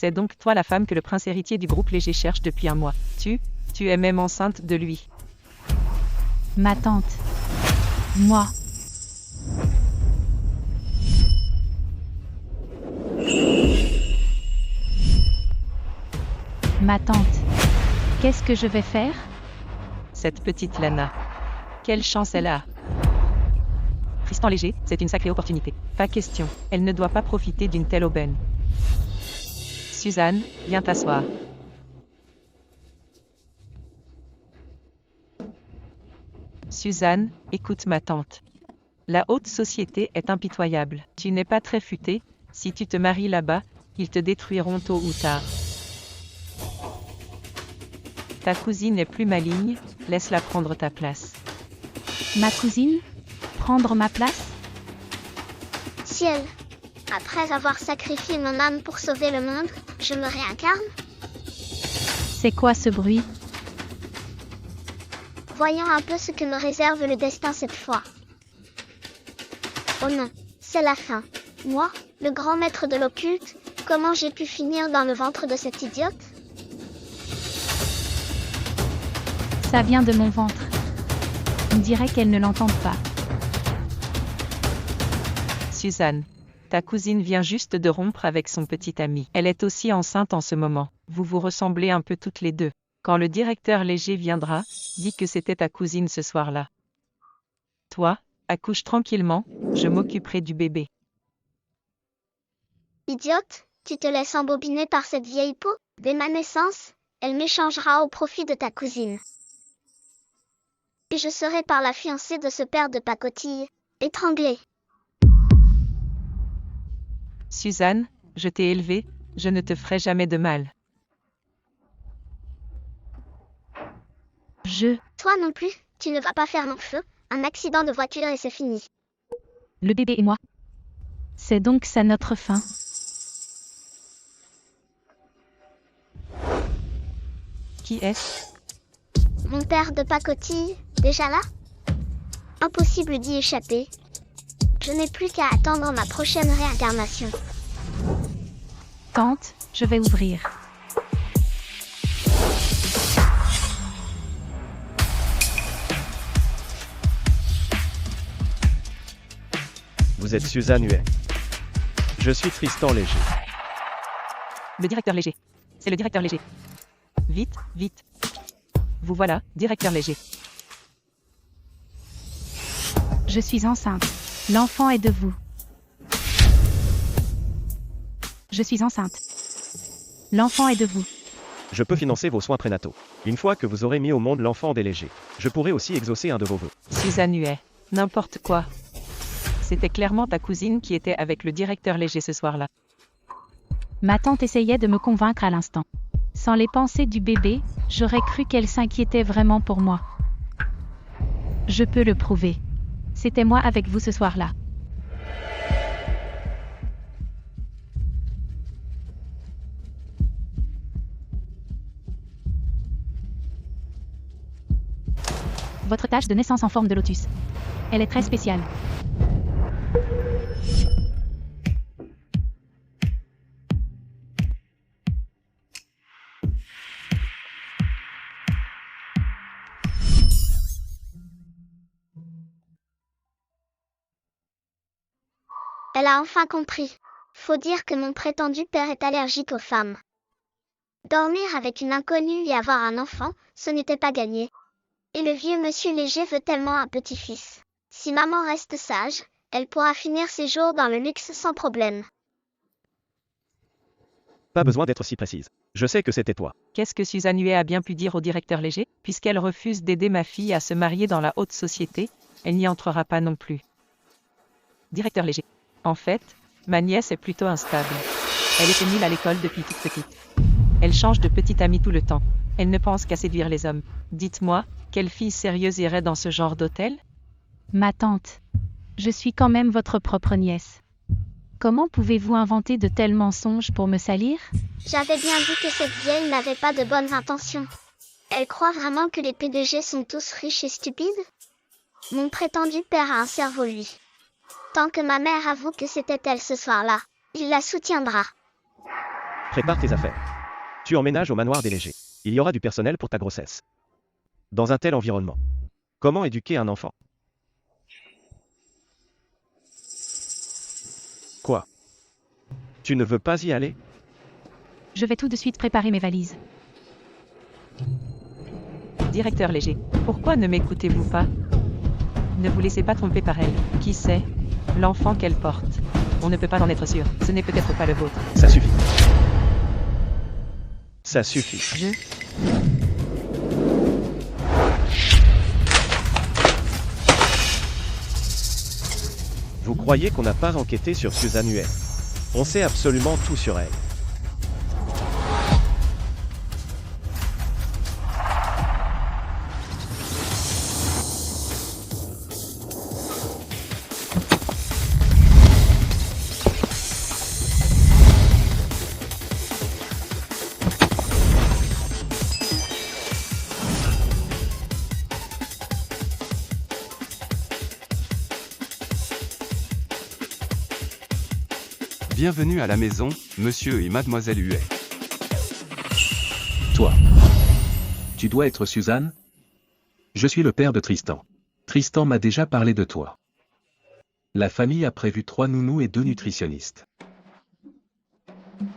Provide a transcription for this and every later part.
C'est donc toi la femme que le prince héritier du groupe Léger cherche depuis un mois. Tu es même enceinte de lui. Ma tante. Moi. Ma tante. Qu'est-ce que je vais faire? Cette petite Lana. Quelle chance elle a. Tristan Léger, c'est une sacrée opportunité. Pas question, elle ne doit pas profiter d'une telle aubaine. Suzanne, viens t'asseoir. Suzanne, écoute ma tante. La haute société est impitoyable. Tu n'es pas très futée, si tu te maries là-bas, ils te détruiront tôt ou tard. Ta cousine est plus maligne, laisse-la prendre ta place. Ma cousine? Prendre ma place? Ciel. Après avoir sacrifié mon âme pour sauver le monde, je me réincarne? C'est quoi ce bruit? Voyons un peu ce que me réserve le destin cette fois. Oh non, c'est la fin. Moi, le grand maître de l'occulte, comment j'ai pu finir dans le ventre de cette idiote? Ça vient de mon ventre. On dirait qu'elle ne l'entend pas. Suzanne, ta cousine vient juste de rompre avec son petit ami. Elle est aussi enceinte en ce moment. Vous vous ressemblez un peu toutes les deux. Quand le directeur Léger viendra, dis que c'était ta cousine ce soir-là. Toi, accouche tranquillement, je m'occuperai du bébé. Idiote, tu te laisses embobiner par cette vieille peau? Dès ma naissance, elle m'échangera au profit de ta cousine. Et je serai par la fiancée de ce père de pacotille, étranglé. Suzanne, je t'ai élevée, je ne te ferai jamais de mal. Toi non plus, tu ne vas pas faire long feu, un accident de voiture et c'est fini. Le bébé et moi. C'est donc ça notre fin. Qui est-ce? Mon père de pacotille, déjà là? Impossible d'y échapper. Je n'ai plus qu'à attendre ma prochaine réincarnation. Tante, je vais ouvrir. Vous êtes Suzanne Huet. Je suis Tristan Léger. Le directeur Léger. C'est le directeur Léger. Vite, vite. Vous voilà, directeur Léger. Je suis enceinte. L'enfant est de vous. Je suis enceinte. L'enfant est de vous. Je peux financer vos soins prénataux. Une fois que vous aurez mis au monde l'enfant des Légers, je pourrai aussi exaucer un de vos vœux. Suzanne Huet. N'importe quoi. C'était clairement ta cousine qui était avec le directeur Léger ce soir-là. Ma tante essayait de me convaincre à l'instant. Sans les pensées du bébé, j'aurais cru qu'elle s'inquiétait vraiment pour moi. Je peux le prouver. C'était moi avec vous ce soir-là. Votre tache de naissance en forme de lotus. Elle est très spéciale. Elle a enfin compris. Faut dire que mon prétendu père est allergique aux femmes. Dormir avec une inconnue et avoir un enfant, ce n'était pas gagné. Et le vieux monsieur Léger veut tellement un petit-fils. Si maman reste sage, elle pourra finir ses jours dans le luxe sans problème. Pas besoin d'être si précise. Je sais que c'était toi. Qu'est-ce que Suzanne Huet a bien pu dire au directeur Léger? Puisqu'elle refuse d'aider ma fille à se marier dans la haute société, elle n'y entrera pas non plus. Directeur Léger. En fait, ma nièce est plutôt instable. Elle était nulle à l'école depuis toute petite. Elle change de petite amie tout le temps. Elle ne pense qu'à séduire les hommes. Dites-moi, quelle fille sérieuse irait dans ce genre d'hôtel? Ma tante. Je suis quand même votre propre nièce. Comment pouvez-vous inventer de tels mensonges pour me salir? J'avais bien dit que cette vieille n'avait pas de bonnes intentions. Elle croit vraiment que les PDG sont tous riches et stupides? Mon prétendu père a un cerveau, lui. Tant que ma mère avoue que c'était elle ce soir-là, il la soutiendra. Prépare tes affaires. Tu emménages au manoir des légers. Il y aura du personnel pour ta grossesse. Dans un tel environnement. Comment éduquer un enfant? Quoi? Tu ne veux pas y aller? Je vais tout de suite préparer mes valises. Directeur léger, pourquoi ne m'écoutez-vous pas? Ne vous laissez pas tromper par elle. Qui sait? L'enfant qu'elle porte. On ne peut pas en être sûr. Ce n'est peut-être pas le vôtre. Ça suffit. Ça suffit. Vous croyez qu'on n'a pas enquêté sur Susan Huet? On sait absolument tout sur elle. Bienvenue à la maison, monsieur et mademoiselle Huet. Toi. Tu dois être Suzanne? Je suis le père de Tristan. Tristan m'a déjà parlé de toi. La famille a prévu 3 nounous et 2 nutritionnistes.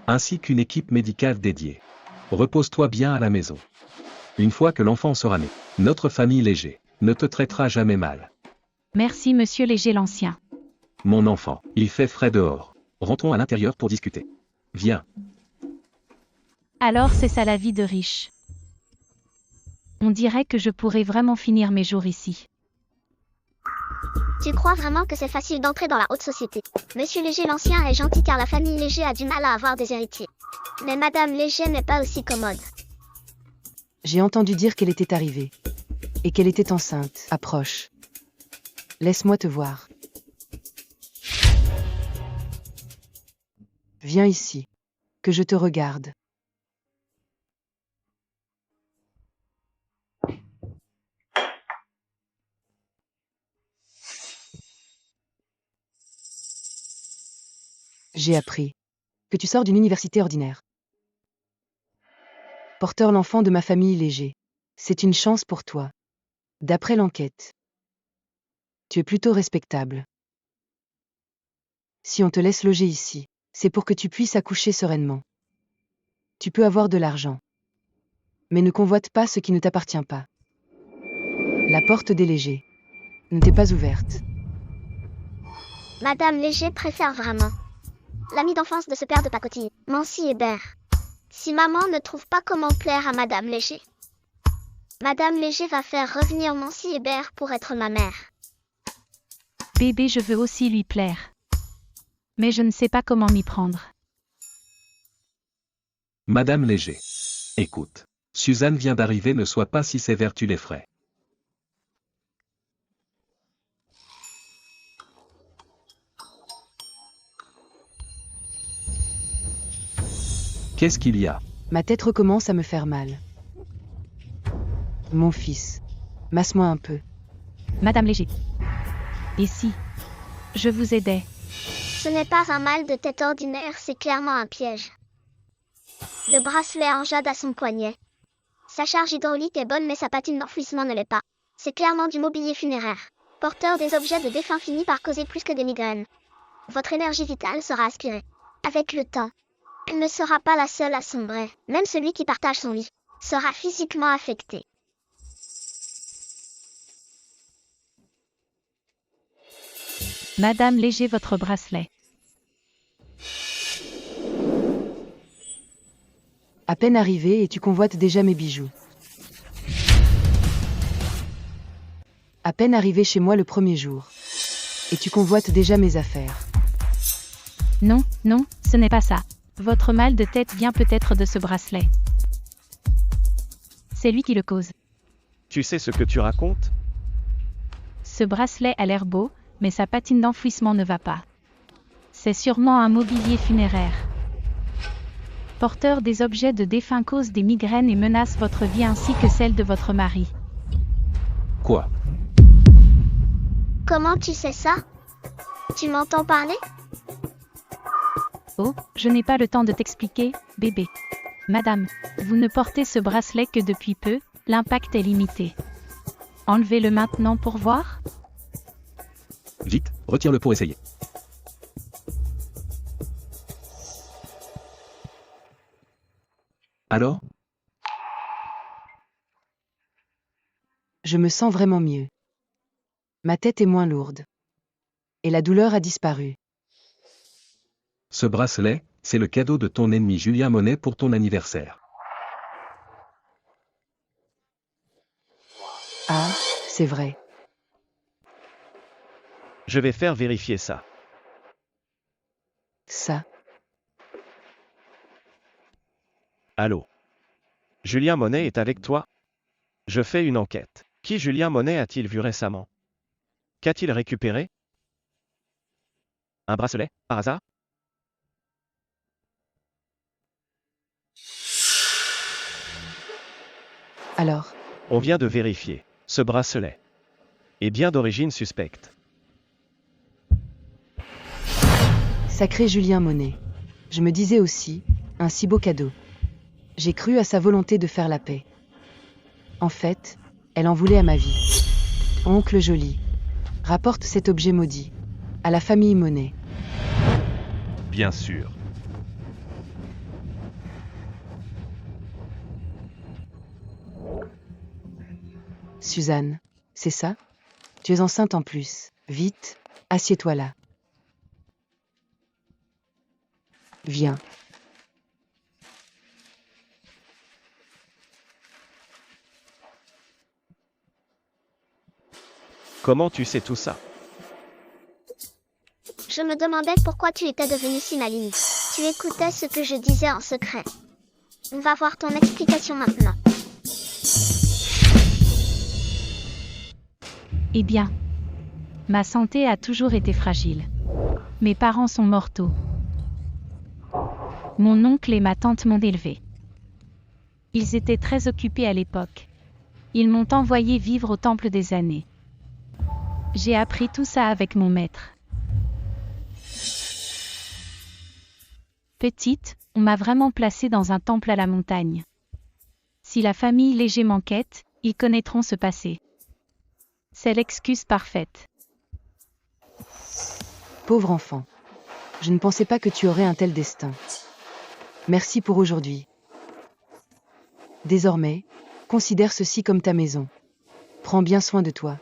Ainsi qu'une équipe médicale dédiée. Repose-toi bien à la maison. Une fois que l'enfant sera né, notre famille Léger ne te traitera jamais mal. Merci monsieur Léger l'ancien. Mon enfant, il fait frais dehors. Rentrons à l'intérieur pour discuter. Viens. Alors c'est ça la vie de riche. On dirait que je pourrais vraiment finir mes jours ici. Tu crois vraiment que c'est facile d'entrer dans la haute société? Monsieur Léger l'ancien est gentil car la famille Léger a du mal à avoir des héritiers. Mais Madame Léger n'est pas aussi commode. J'ai entendu dire qu'elle était arrivée. Et qu'elle était enceinte. Approche. Laisse-moi te voir. Viens ici. Que je te regarde. J'ai appris que tu sors d'une université ordinaire. Porteur l'enfant de ma famille Léger. C'est une chance pour toi. D'après l'enquête. Tu es plutôt respectable. Si on te laisse loger ici, c'est pour que tu puisses accoucher sereinement. Tu peux avoir de l'argent. Mais ne convoite pas ce qui ne t'appartient pas. La porte des légers ne t'est pas ouverte. Madame Léger préfère vraiment l'ami d'enfance de ce père de pacotille, Mancy Hébert. Si maman ne trouve pas comment plaire à Madame Léger, Madame Léger va faire revenir Mancy Hébert pour être ma mère. Bébé, je veux aussi lui plaire. Mais je ne sais pas comment m'y prendre. Madame Léger. Écoute. Suzanne vient d'arriver, ne sois pas si sévère, tu les ferais. Qu'est-ce qu'il y a? Ma tête recommence à me faire mal. Mon fils, masse-moi un peu. Madame Léger. Et si je vous aidais? Ce n'est pas un mal de tête ordinaire, c'est clairement un piège. Le bracelet en jade à son poignet. Sa charge hydraulique est bonne mais sa patine d'enfouissement ne l'est pas. C'est clairement du mobilier funéraire. Porteur des objets de défunt finit par causer plus que des migraines. Votre énergie vitale sera aspirée. Avec le temps, elle ne sera pas la seule à sombrer. Même celui qui partage son lit sera physiquement affecté. Madame Léger, votre bracelet. À peine arrivé et tu convoites déjà mes bijoux. À peine arrivé chez moi le premier jour. Et tu convoites déjà mes affaires. Non, non, ce n'est pas ça. Votre mal de tête vient peut-être de ce bracelet. C'est lui qui le cause. Tu sais ce que tu racontes? Ce bracelet a l'air beau, mais sa patine d'enfouissement ne va pas. C'est sûrement un mobilier funéraire. Porteur des objets de défunt cause des migraines et menace votre vie ainsi que celle de votre mari. Quoi? Comment tu sais ça? Tu m'entends parler? Oh, je n'ai pas le temps de t'expliquer, bébé. Madame, vous ne portez ce bracelet que depuis peu, l'impact est limité. Enlevez-le maintenant pour voir. Vite, retire-le pour essayer. Alors, Je me sens vraiment mieux. Ma tête est moins lourde. Et la douleur a disparu. ce bracelet, c'est le cadeau de ton ennemi Julien Monet pour ton anniversaire. Ah, c'est vrai. Je vais faire vérifier ça. Ça, Allô? Julien Monet est avec toi? Je fais une enquête. Qui Julien Monet a-t-il vu récemment? Qu'a-t-il récupéré? Un bracelet, par hasard? alors, On vient de vérifier. Ce bracelet est bien d'origine suspecte. sacré Julien Monet. Je me disais aussi, un si beau cadeau. J'ai cru à sa volonté de faire la paix. En fait, elle en voulait à ma vie. Oncle Joli, rapporte cet objet maudit à la famille Monet. Bien sûr. Suzanne, c'est ça? Tu es enceinte en plus. Vite, assieds-toi là. Viens. Comment tu sais tout ça? Je me demandais pourquoi tu étais devenue si maligne. Tu écoutais ce que je disais en secret. On va voir ton explication maintenant. Eh bien, ma santé a toujours été fragile. Mes parents sont morts tôt. Mon oncle et ma tante m'ont élevée. Ils étaient très occupés à l'époque. Ils m'ont envoyé vivre au temple des années. J'ai appris tout ça avec mon maître. Petite, on m'a vraiment placée dans un temple à la montagne. Si la famille Léger m'enquête, ils connaîtront ce passé. C'est l'excuse parfaite. Pauvre enfant. Je ne pensais pas que tu aurais un tel destin. Merci pour aujourd'hui. Désormais, considère ceci comme ta maison. Prends bien soin de toi.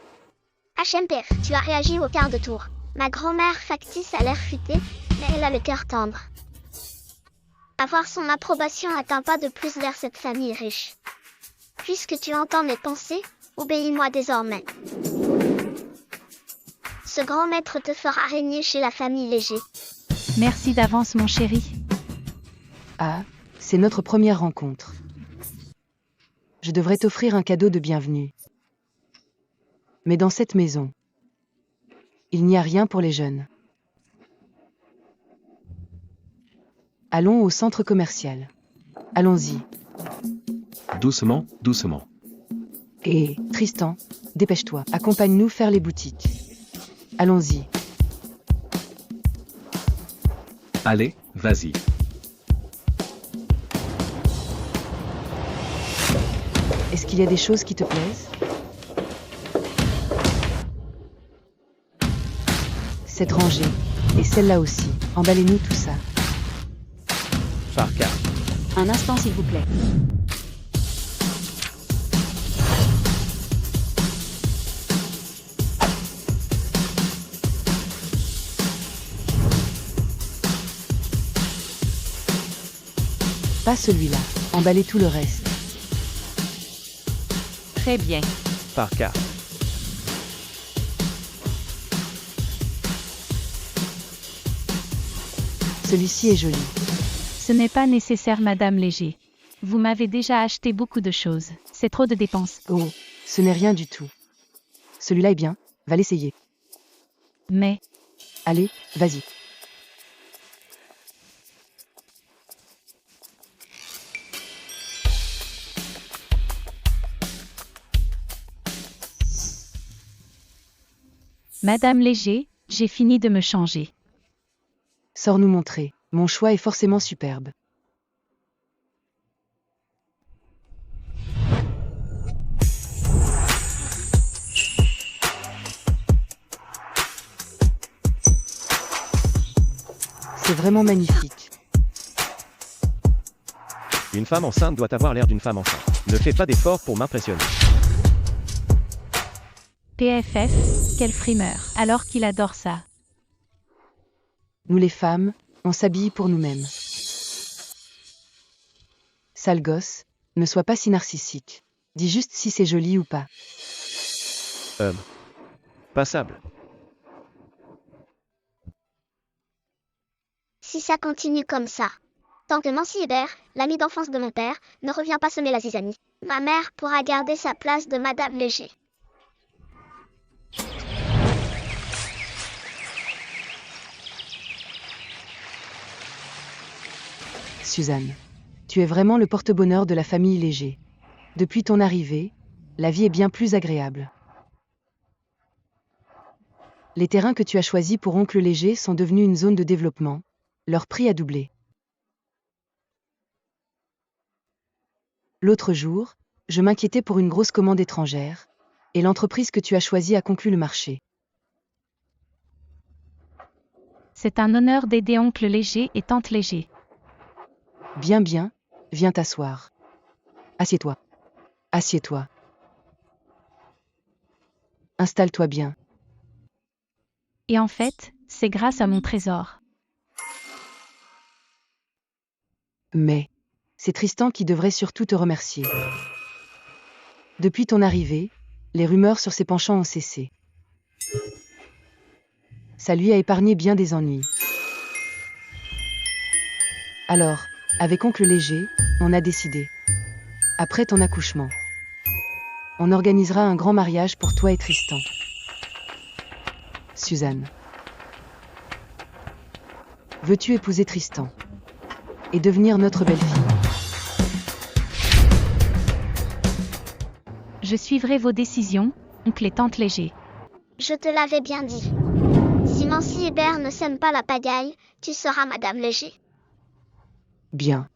HMPR, tu as réagi au quart de tour. Ma grand-mère factice a l'air futée, mais elle a le cœur tendre. Avoir son approbation atteint pas de plus vers cette famille riche. Puisque tu entends mes pensées, obéis-moi désormais. Ce grand maître te fera régner chez la famille Léger. Merci d'avance mon chéri. Ah, c'est notre première rencontre. Je devrais t'offrir un cadeau de bienvenue. Mais dans cette maison, il n'y a rien pour les jeunes. Allons au centre commercial. Allons-y. Doucement, doucement. Et, Tristan, dépêche-toi, accompagne-nous faire les boutiques. Allons-y. Allez, vas-y. Est-ce qu'il y a des choses qui te plaisent? Cette rangée, et celle-là aussi. Emballez-nous tout ça. Par carte. Un instant s'il vous plaît. Pas celui-là. Emballez tout le reste. Très bien. Par carte. Celui-ci est joli. Ce n'est pas nécessaire, Madame Léger. Vous m'avez déjà acheté beaucoup de choses. C'est trop de dépenses. Oh, ce n'est rien du tout. Celui-là est bien, va l'essayer. Mais, Allez, vas-y. Madame Léger, j'ai fini de me changer. Sors nous montrer. Mon choix est forcément superbe. C'est vraiment magnifique. Une femme enceinte doit avoir l'air d'une femme enceinte. Ne fais pas d'efforts pour m'impressionner. PFF, quelle frimeur. Alors qu'il adore ça. Nous les femmes, on s'habille pour nous-mêmes. Sale gosse, ne sois pas si narcissique. Dis juste si c'est joli ou pas. Passable. Si ça continue comme ça. Tant que Nancy Hébert, l'amie d'enfance de mon père, ne revient pas semer la zizanie, ma mère pourra garder sa place de Madame Léger. Suzanne, tu es vraiment le porte-bonheur de la famille Léger. Depuis ton arrivée, la vie est bien plus agréable. Les terrains que tu as choisis pour Oncle Léger sont devenus une zone de développement. Leur prix a doublé. L'autre jour, je m'inquiétais pour une grosse commande étrangère, et l'entreprise que tu as choisie a conclu le marché. C'est un honneur d'aider Oncle Léger et Tante Léger. Bien, viens t'asseoir. Assieds-toi. Assieds-toi. Installe-toi bien. Et en fait, c'est grâce à mon trésor. Mais, c'est Tristan qui devrait surtout te remercier. Depuis ton arrivée, les rumeurs sur ses penchants ont cessé. Ça lui a épargné bien des ennuis. Alors, avec Oncle Léger, on a décidé. Après ton accouchement, on organisera un grand mariage pour toi et Tristan. Suzanne. Veux-tu épouser Tristan et devenir notre belle-fille? Je suivrai vos décisions, Oncle et Tante Léger. Je te l'avais bien dit. Si Nancy Hébert ne sème pas la pagaille, tu seras Madame Léger. Bien.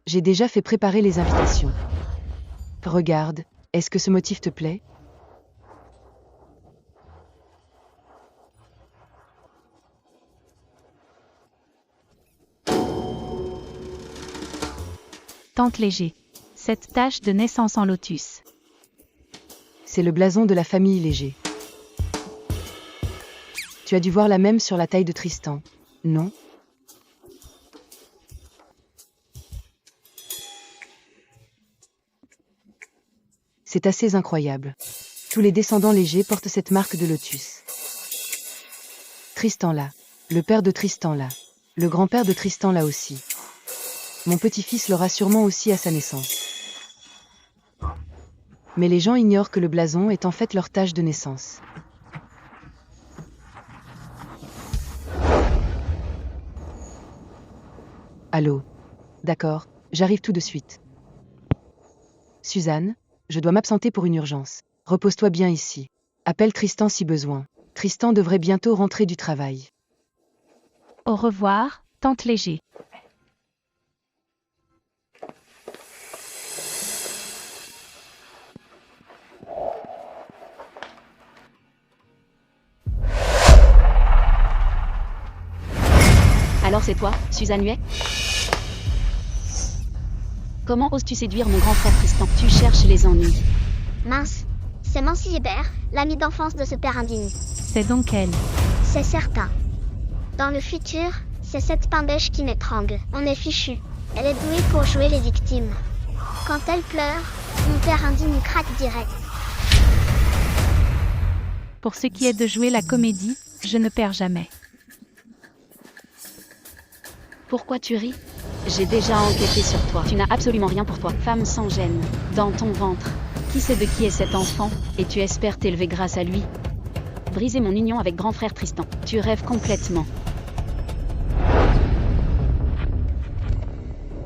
J'ai déjà fait préparer les invitations. Regarde, est-ce que ce motif te plaît? Tante Léger. Cette tache de naissance en lotus. C'est le blason de la famille Léger. Tu as dû voir la même sur la taille de Tristan, non? C'est assez incroyable. Tous les descendants Léger portent cette marque de lotus. Tristan là, le père de Tristan là, le grand-père de Tristan là aussi. Mon petit-fils l'aura sûrement aussi à sa naissance. Mais les gens ignorent que le blason est en fait leur tache de naissance. Allô? D'accord, j'arrive tout de suite. Suzanne, je dois m'absenter pour une urgence. Repose-toi bien ici. Appelle Tristan si besoin. Tristan devrait bientôt rentrer du travail. Au revoir, Tante Léger. Alors c'est toi, Suzanne Huet? Comment oses-tu séduire mon grand frère Tristan? Tu cherches les ennuis. Mince, c'est Nancy Hébert, l'amie d'enfance de ce père indigne. C'est donc elle. C'est certain. Dans le futur, c'est cette pimbèche qui m'étrangle. On est fichu. Elle est douée pour jouer les victimes. Quand elle pleure, mon père indigne craque direct. Pour ce qui est de jouer la comédie, je ne perds jamais. Pourquoi tu ris? J'ai déjà enquêté sur toi. Tu n'as absolument rien pour toi. Femme sans gêne, dans ton ventre. Qui sait de qui est cet enfant, et tu espères t'élever grâce à lui? Briser mon union avec grand frère Tristan. Tu rêves complètement.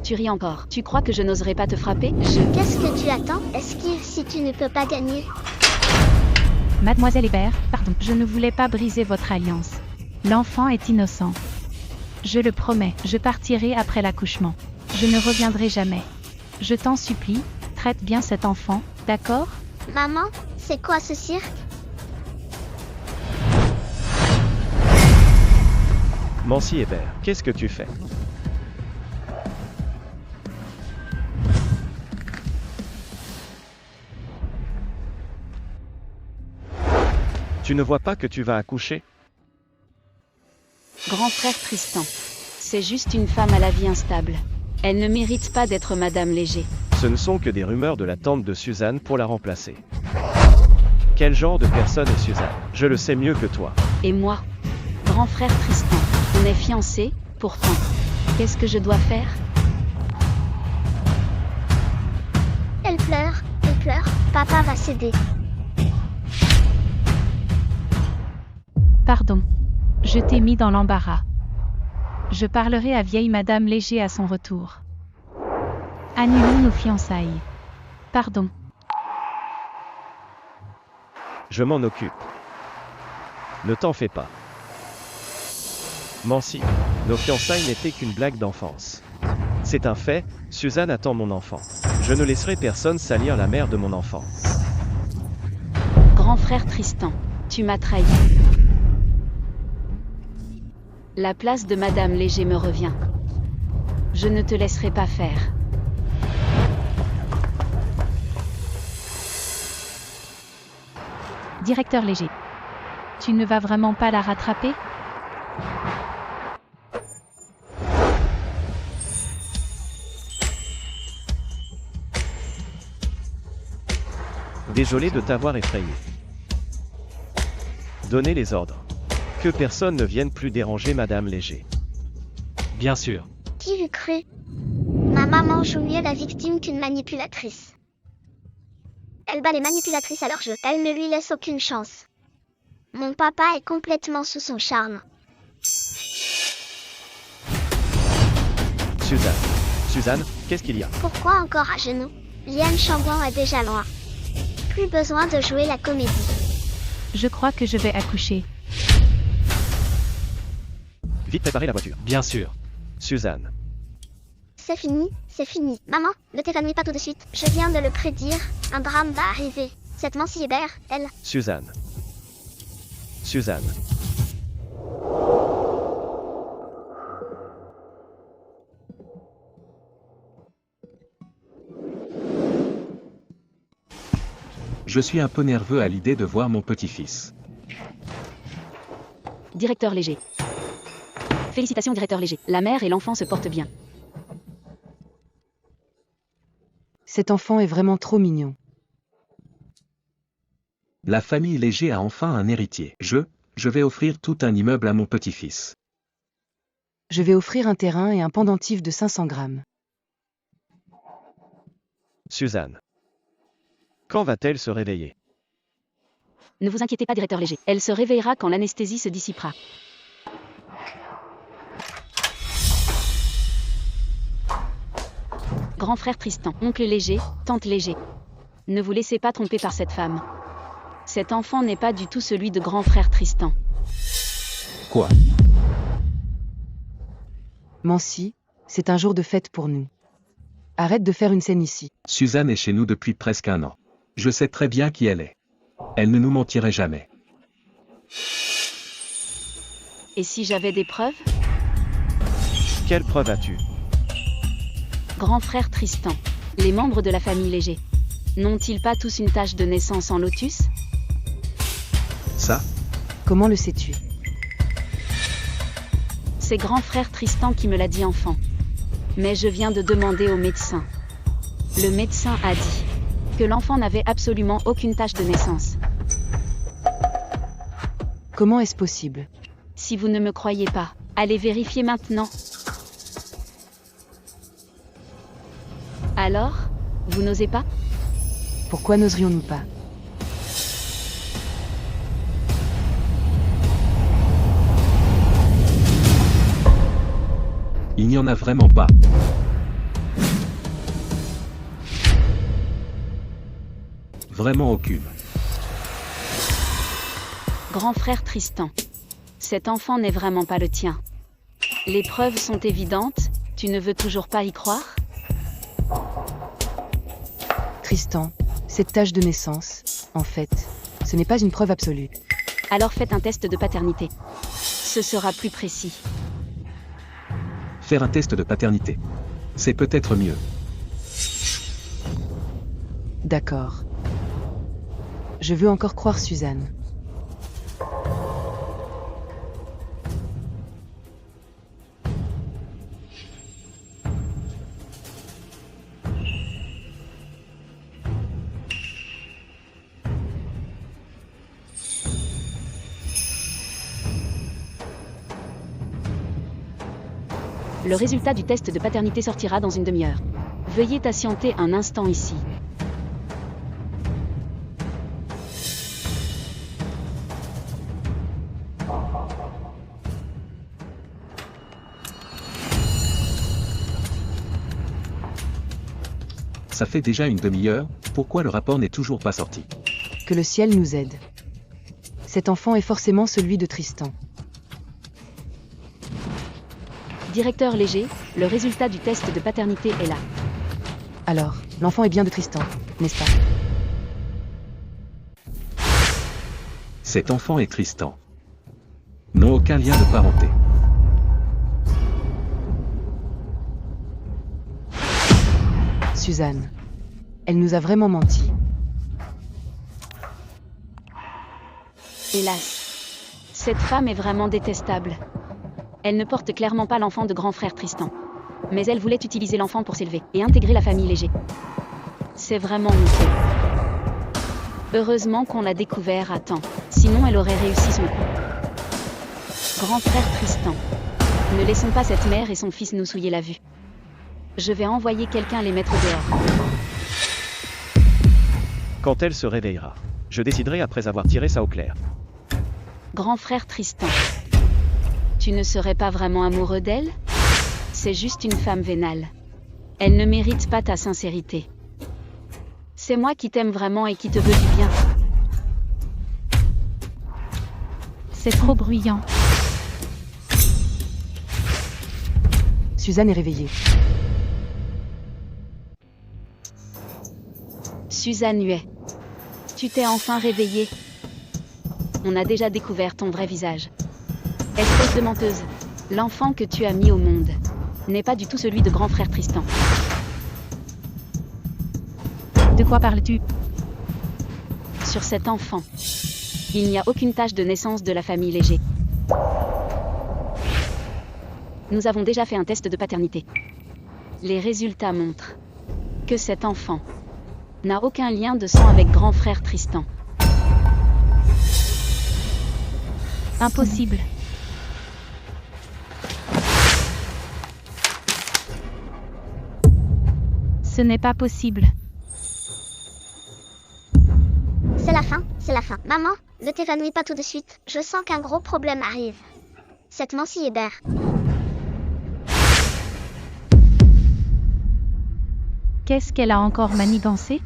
Tu ris encore. Tu crois que je n'oserais pas te frapper? Qu'est-ce que tu attends? Esquive si tu ne peux pas gagner. Mademoiselle Hébert, pardon, je ne voulais pas briser votre alliance. L'enfant est innocent. Je le promets, je partirai après l'accouchement. Je ne reviendrai jamais. Je t'en supplie, traite bien cet enfant, d'accord? Maman, c'est quoi ce cirque? Mancy Hébert, qu'est-ce que tu fais? Tu ne vois pas que tu vas accoucher? Grand frère Tristan. C'est juste une femme à la vie instable. Elle ne mérite pas d'être Madame Léger. Ce ne sont que des rumeurs de la tante de Suzanne pour la remplacer. Quel genre de personne est Suzanne? Je le sais mieux que toi. Et moi? Grand frère Tristan. On est fiancés, pourtant. Qu'est-ce que je dois faire? Elle pleure, elle pleure. Papa va céder. Pardon. Je t'ai mis dans l'embarras. Je parlerai à vieille Madame Léger à son retour. Annulons nos fiançailles. Pardon. Je m'en occupe. Ne t'en fais pas. Mancy, nos fiançailles n'étaient qu'une blague d'enfance. C'est un fait, Suzanne attend mon enfant. Je ne laisserai personne salir la mère de mon enfant. Grand frère Tristan, tu m'as trahi. La place de Madame Léger me revient. Je ne te laisserai pas faire. Directeur Léger. Tu ne vas vraiment pas la rattraper? Désolé de t'avoir effrayé. Donnez les ordres. Que personne ne vienne plus déranger Madame Léger. Bien sûr. Qui eût cru? Ma maman joue mieux la victime qu'une manipulatrice. Elle bat les manipulatrices à leur jeu. Elle ne lui laisse aucune chance. Mon papa est complètement sous son charme. Suzanne, qu'est-ce qu'il y a? Pourquoi encore à genoux? Liane Chambon est déjà loin. Plus besoin de jouer la comédie. Je crois que je vais accoucher. Vite préparer la voiture. Bien sûr. Suzanne. C'est fini, c'est fini. Maman, ne t'évanouis pas tout de suite. Je viens de le prédire. Un drame va arriver. Cette Mancy Hébert, elle... Suzanne. Je suis un peu nerveux à l'idée de voir mon petit-fils. Directeur Léger. Félicitations directeur Léger. La mère et l'enfant se portent bien. Cet enfant est vraiment trop mignon. La famille Léger a enfin un héritier. Je vais offrir tout un immeuble à mon petit-fils. Je vais offrir un terrain et un pendentif de 500 grammes. Suzanne. Quand va-t-elle se réveiller? Ne vous inquiétez pas directeur Léger. Elle se réveillera quand l'anesthésie se dissipera. Grand frère Tristan, oncle Léger, tante Léger. Ne vous laissez pas tromper par cette femme. Cet enfant n'est pas du tout celui de grand frère Tristan. Quoi? Mancy, c'est un jour de fête pour nous. Arrête de faire une scène ici. Suzanne est chez nous depuis presque 1 an. Je sais très bien qui elle est. Elle ne nous mentirait jamais. Et si j'avais des preuves? Quelle preuve as-tu? Grand frère Tristan, les membres de la famille Léger. N'ont-ils pas tous une tache de naissance en lotus? Ça? Comment le sais-tu? C'est grand frère Tristan qui me l'a dit enfant. Mais je viens de demander au médecin. Le médecin a dit que l'enfant n'avait absolument aucune tache de naissance. Comment est-ce possible? Si vous ne me croyez pas, allez vérifier maintenant. Alors, vous n'osez pas? Pourquoi n'oserions-nous pas? Il n'y en a vraiment pas. Vraiment aucune. Grand frère Tristan. Cet enfant n'est vraiment pas le tien. Les preuves sont évidentes, tu ne veux toujours pas y croire? Tristan, cette tâche de naissance, en fait, ce n'est pas une preuve absolue. Alors faites un test de paternité. Ce sera plus précis. Faire un test de paternité. C'est peut-être mieux. D'accord. Je veux encore croire Suzanne. Le résultat du test de paternité sortira dans une demi-heure. Veuillez patienter un instant ici. Ça fait déjà une demi-heure, pourquoi le rapport n'est toujours pas sorti? Que le ciel nous aide. Cet enfant est forcément celui de Tristan. Directeur Léger, le résultat du test de paternité est là. Alors, l'enfant est bien de Tristan, n'est-ce pas? Cet enfant est Tristan. N'ont aucun lien de parenté. Suzanne. Elle nous a vraiment menti. Hélas. Cette femme est vraiment détestable. Elle ne porte clairement pas l'enfant de grand frère Tristan. Mais elle voulait utiliser l'enfant pour s'élever et intégrer la famille Léger. C'est vraiment honteux. Heureusement qu'on l'a découvert à temps, sinon elle aurait réussi son coup. Grand frère Tristan. Ne laissons pas cette mère et son fils nous souiller la vue. Je vais envoyer quelqu'un les mettre dehors. Quand elle se réveillera, je déciderai après avoir tiré ça au clair. Grand frère Tristan. Tu ne serais pas vraiment amoureux d'elle? C'est juste une femme vénale. Elle ne mérite pas ta sincérité. C'est moi qui t'aime vraiment et qui te veux du bien. C'est trop bruyant. Suzanne est réveillée. Suzanne Huet. Tu t'es enfin réveillée. On a déjà découvert ton vrai visage. Espèce de menteuse. L'enfant que tu as mis au monde n'est pas du tout celui de grand frère Tristan. De quoi parles-tu? Sur cet enfant, il n'y a aucune tache de naissance de la famille Léger. Nous avons déjà fait un test de paternité. Les résultats montrent que cet enfant n'a aucun lien de sang avec grand frère Tristan. Impossible. Ce n'est pas possible. C'est la fin, c'est la fin. Maman, ne t'évanouis pas tout de suite. Je sens qu'un gros problème arrive. Cette Mancy Hébert. Qu'est-ce qu'elle a encore manigancé?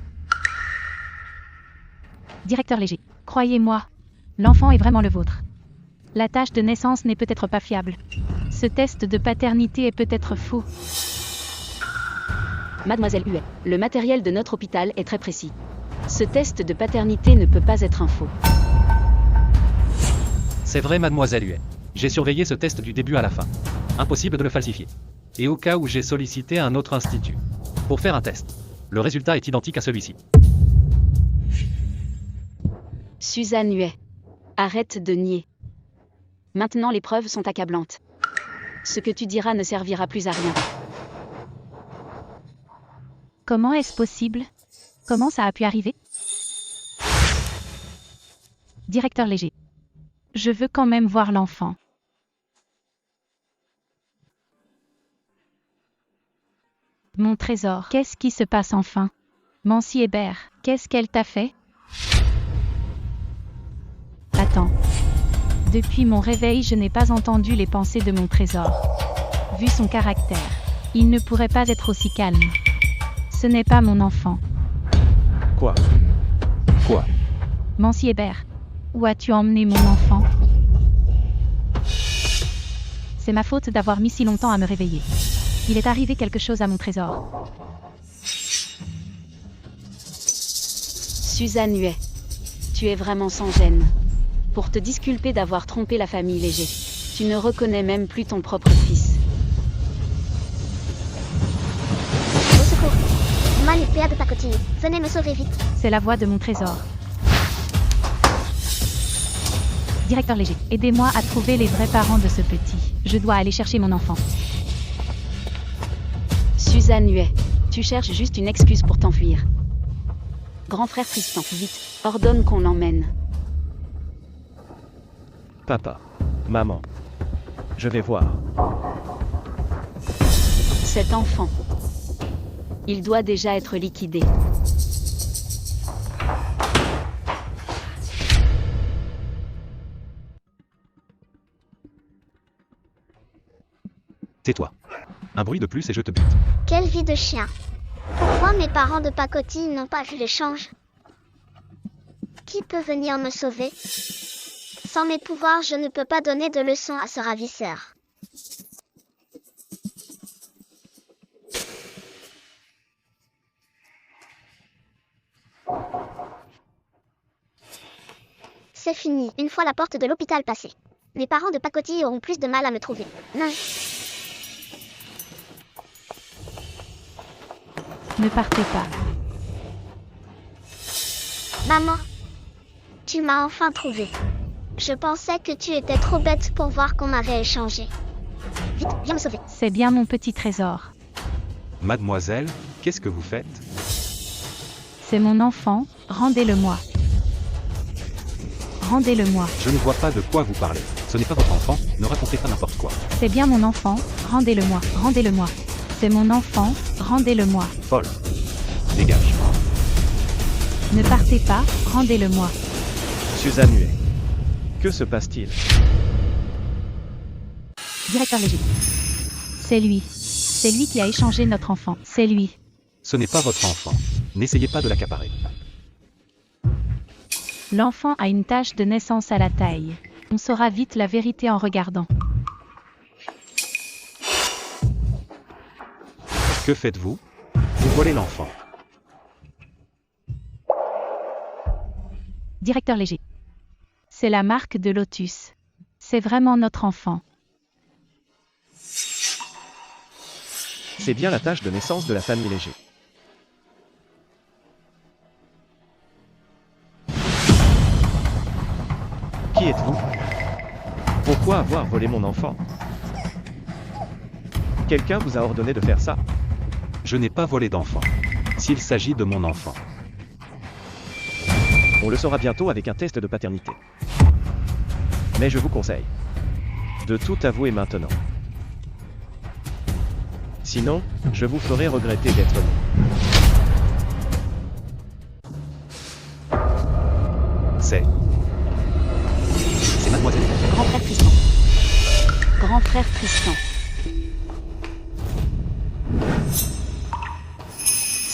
Directeur Léger, croyez-moi, l'enfant est vraiment le vôtre. La tâche de naissance n'est peut-être pas fiable. Ce test de paternité est peut-être faux. Mademoiselle Huet, le matériel de notre hôpital est très précis. Ce test de paternité ne peut pas être un faux. C'est vrai, mademoiselle Huet. J'ai surveillé ce test du début à la fin. Impossible de le falsifier. Et au cas où j'ai sollicité un autre institut pour faire un test, le résultat est identique à celui-ci. Suzanne Huet, arrête de nier. Maintenant les preuves sont accablantes. Ce que tu diras ne servira plus à rien. Comment est-ce possible? Comment ça a pu arriver? Directeur Léger. Je veux quand même voir l'enfant. Mon trésor, qu'est-ce qui se passe enfin? Mancy Hébert, qu'est-ce qu'elle t'a fait? Attends. Depuis mon réveil, je n'ai pas entendu les pensées de mon trésor. Vu son caractère, il ne pourrait pas être aussi calme. Ce n'est pas mon enfant. Quoi? Quoi? Mancy Hébert, où as-tu emmené mon enfant? C'est ma faute d'avoir mis si longtemps à me réveiller. Il est arrivé quelque chose à mon trésor. Suzanne Huet. Tu es vraiment sans gêne. Pour te disculper d'avoir trompé la famille Léger. Tu ne reconnais même plus ton propre fils. Au secours. Man et Père de pacotille. Venez me sauver vite. C'est la voix de mon trésor. Directeur Léger, aidez-moi à trouver les vrais parents de ce petit. Je dois aller chercher mon enfant. Suzanne Huet. Tu cherches juste une excuse pour t'enfuir. Grand frère Tristan, vite, ordonne qu'on l'emmène. Papa. Maman. Je vais voir. Cet enfant. Il doit déjà être liquidé. Tais-toi. Un bruit de plus et je te bute. Quelle vie de chien. Pourquoi mes parents de pacotille n'ont pas vu l'échange? Qui peut venir me sauver? Sans mes pouvoirs, je ne peux pas donner de leçons à ce ravisseur. C'est fini, une fois la porte de l'hôpital passée. Mes parents de pacotille auront plus de mal à me trouver. Non. Ne partez pas. Maman, tu m'as enfin trouvé. Je pensais que tu étais trop bête pour voir qu'on m'avait échangé. Vite, viens me sauver. C'est bien mon petit trésor. Mademoiselle, qu'est-ce que vous faites? C'est mon enfant, rendez-le-moi. Rendez-le-moi. Je ne vois pas de quoi vous parlez. Ce n'est pas votre enfant, ne racontez pas n'importe quoi. C'est bien mon enfant, rendez-le-moi. Rendez-le-moi. C'est mon enfant, rendez-le-moi. Folle. Dégage. Ne partez pas, rendez-le-moi. Suzanne Huet. Que se passe-t-il? Directeur Léger. C'est lui. C'est lui qui a échangé notre enfant. C'est lui. Ce n'est pas votre enfant. N'essayez pas de l'accaparer. L'enfant a une tache de naissance à la taille. On saura vite la vérité en regardant. Que faites-vous? Vous volez l'enfant. Directeur Léger. C'est la marque de Lotus. C'est vraiment notre enfant. C'est bien la tâche de naissance de la famille Léger. Qui êtes-vous? Pourquoi avoir volé mon enfant? Quelqu'un vous a ordonné de faire ça? Je n'ai pas volé d'enfant. S'il s'agit de mon enfant. On le saura bientôt avec un test de paternité. Mais je vous conseille de tout avouer maintenant. Sinon, je vous ferai regretter d'être né. C'est mademoiselle. Grand frère Tristan. Grand frère Tristan.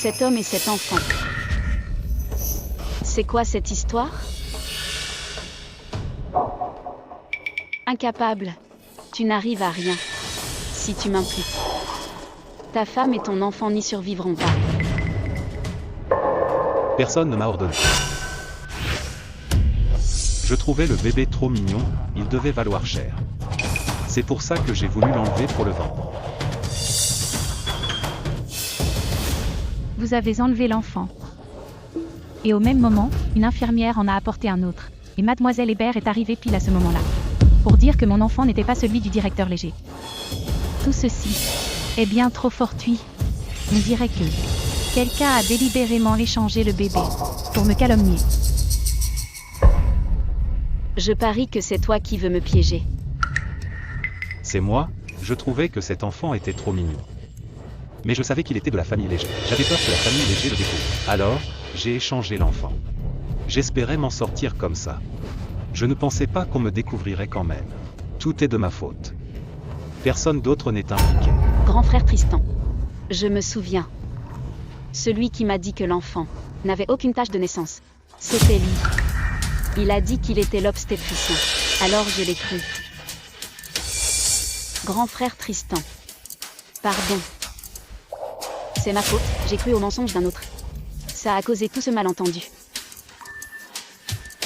Cet homme et cet enfant. C'est quoi cette histoire? Incapable. Tu n'arrives à rien. Si tu m'impliques. Ta femme et ton enfant n'y survivront pas. Personne ne m'a ordonné. Je trouvais le bébé trop mignon, il devait valoir cher. C'est pour ça que j'ai voulu l'enlever pour le vendre. Vous avez enlevé l'enfant. Et au même moment, une infirmière en a apporté un autre. Et mademoiselle Hébert est arrivée pile à ce moment-là. Pour dire que mon enfant n'était pas celui du directeur Léger. Tout ceci est bien trop fortuit. On dirait que quelqu'un a délibérément échangé le bébé pour me calomnier. Je parie que c'est toi qui veux me piéger. C'est moi, je trouvais que cet enfant était trop mignon. Mais je savais qu'il était de la famille Léger. J'avais peur que la famille Léger le découvre. Alors, j'ai échangé l'enfant. J'espérais m'en sortir comme ça. Je ne pensais pas qu'on me découvrirait quand même. Tout est de ma faute. Personne d'autre n'est impliqué. Grand frère Tristan. Je me souviens. Celui qui m'a dit que l'enfant n'avait aucune tache de naissance. C'était lui. Il a dit qu'il était l'obstétricien. Alors je l'ai cru. Grand frère Tristan. Pardon. C'est ma faute, j'ai cru au mensonge d'un autre. Ça a causé tout ce malentendu.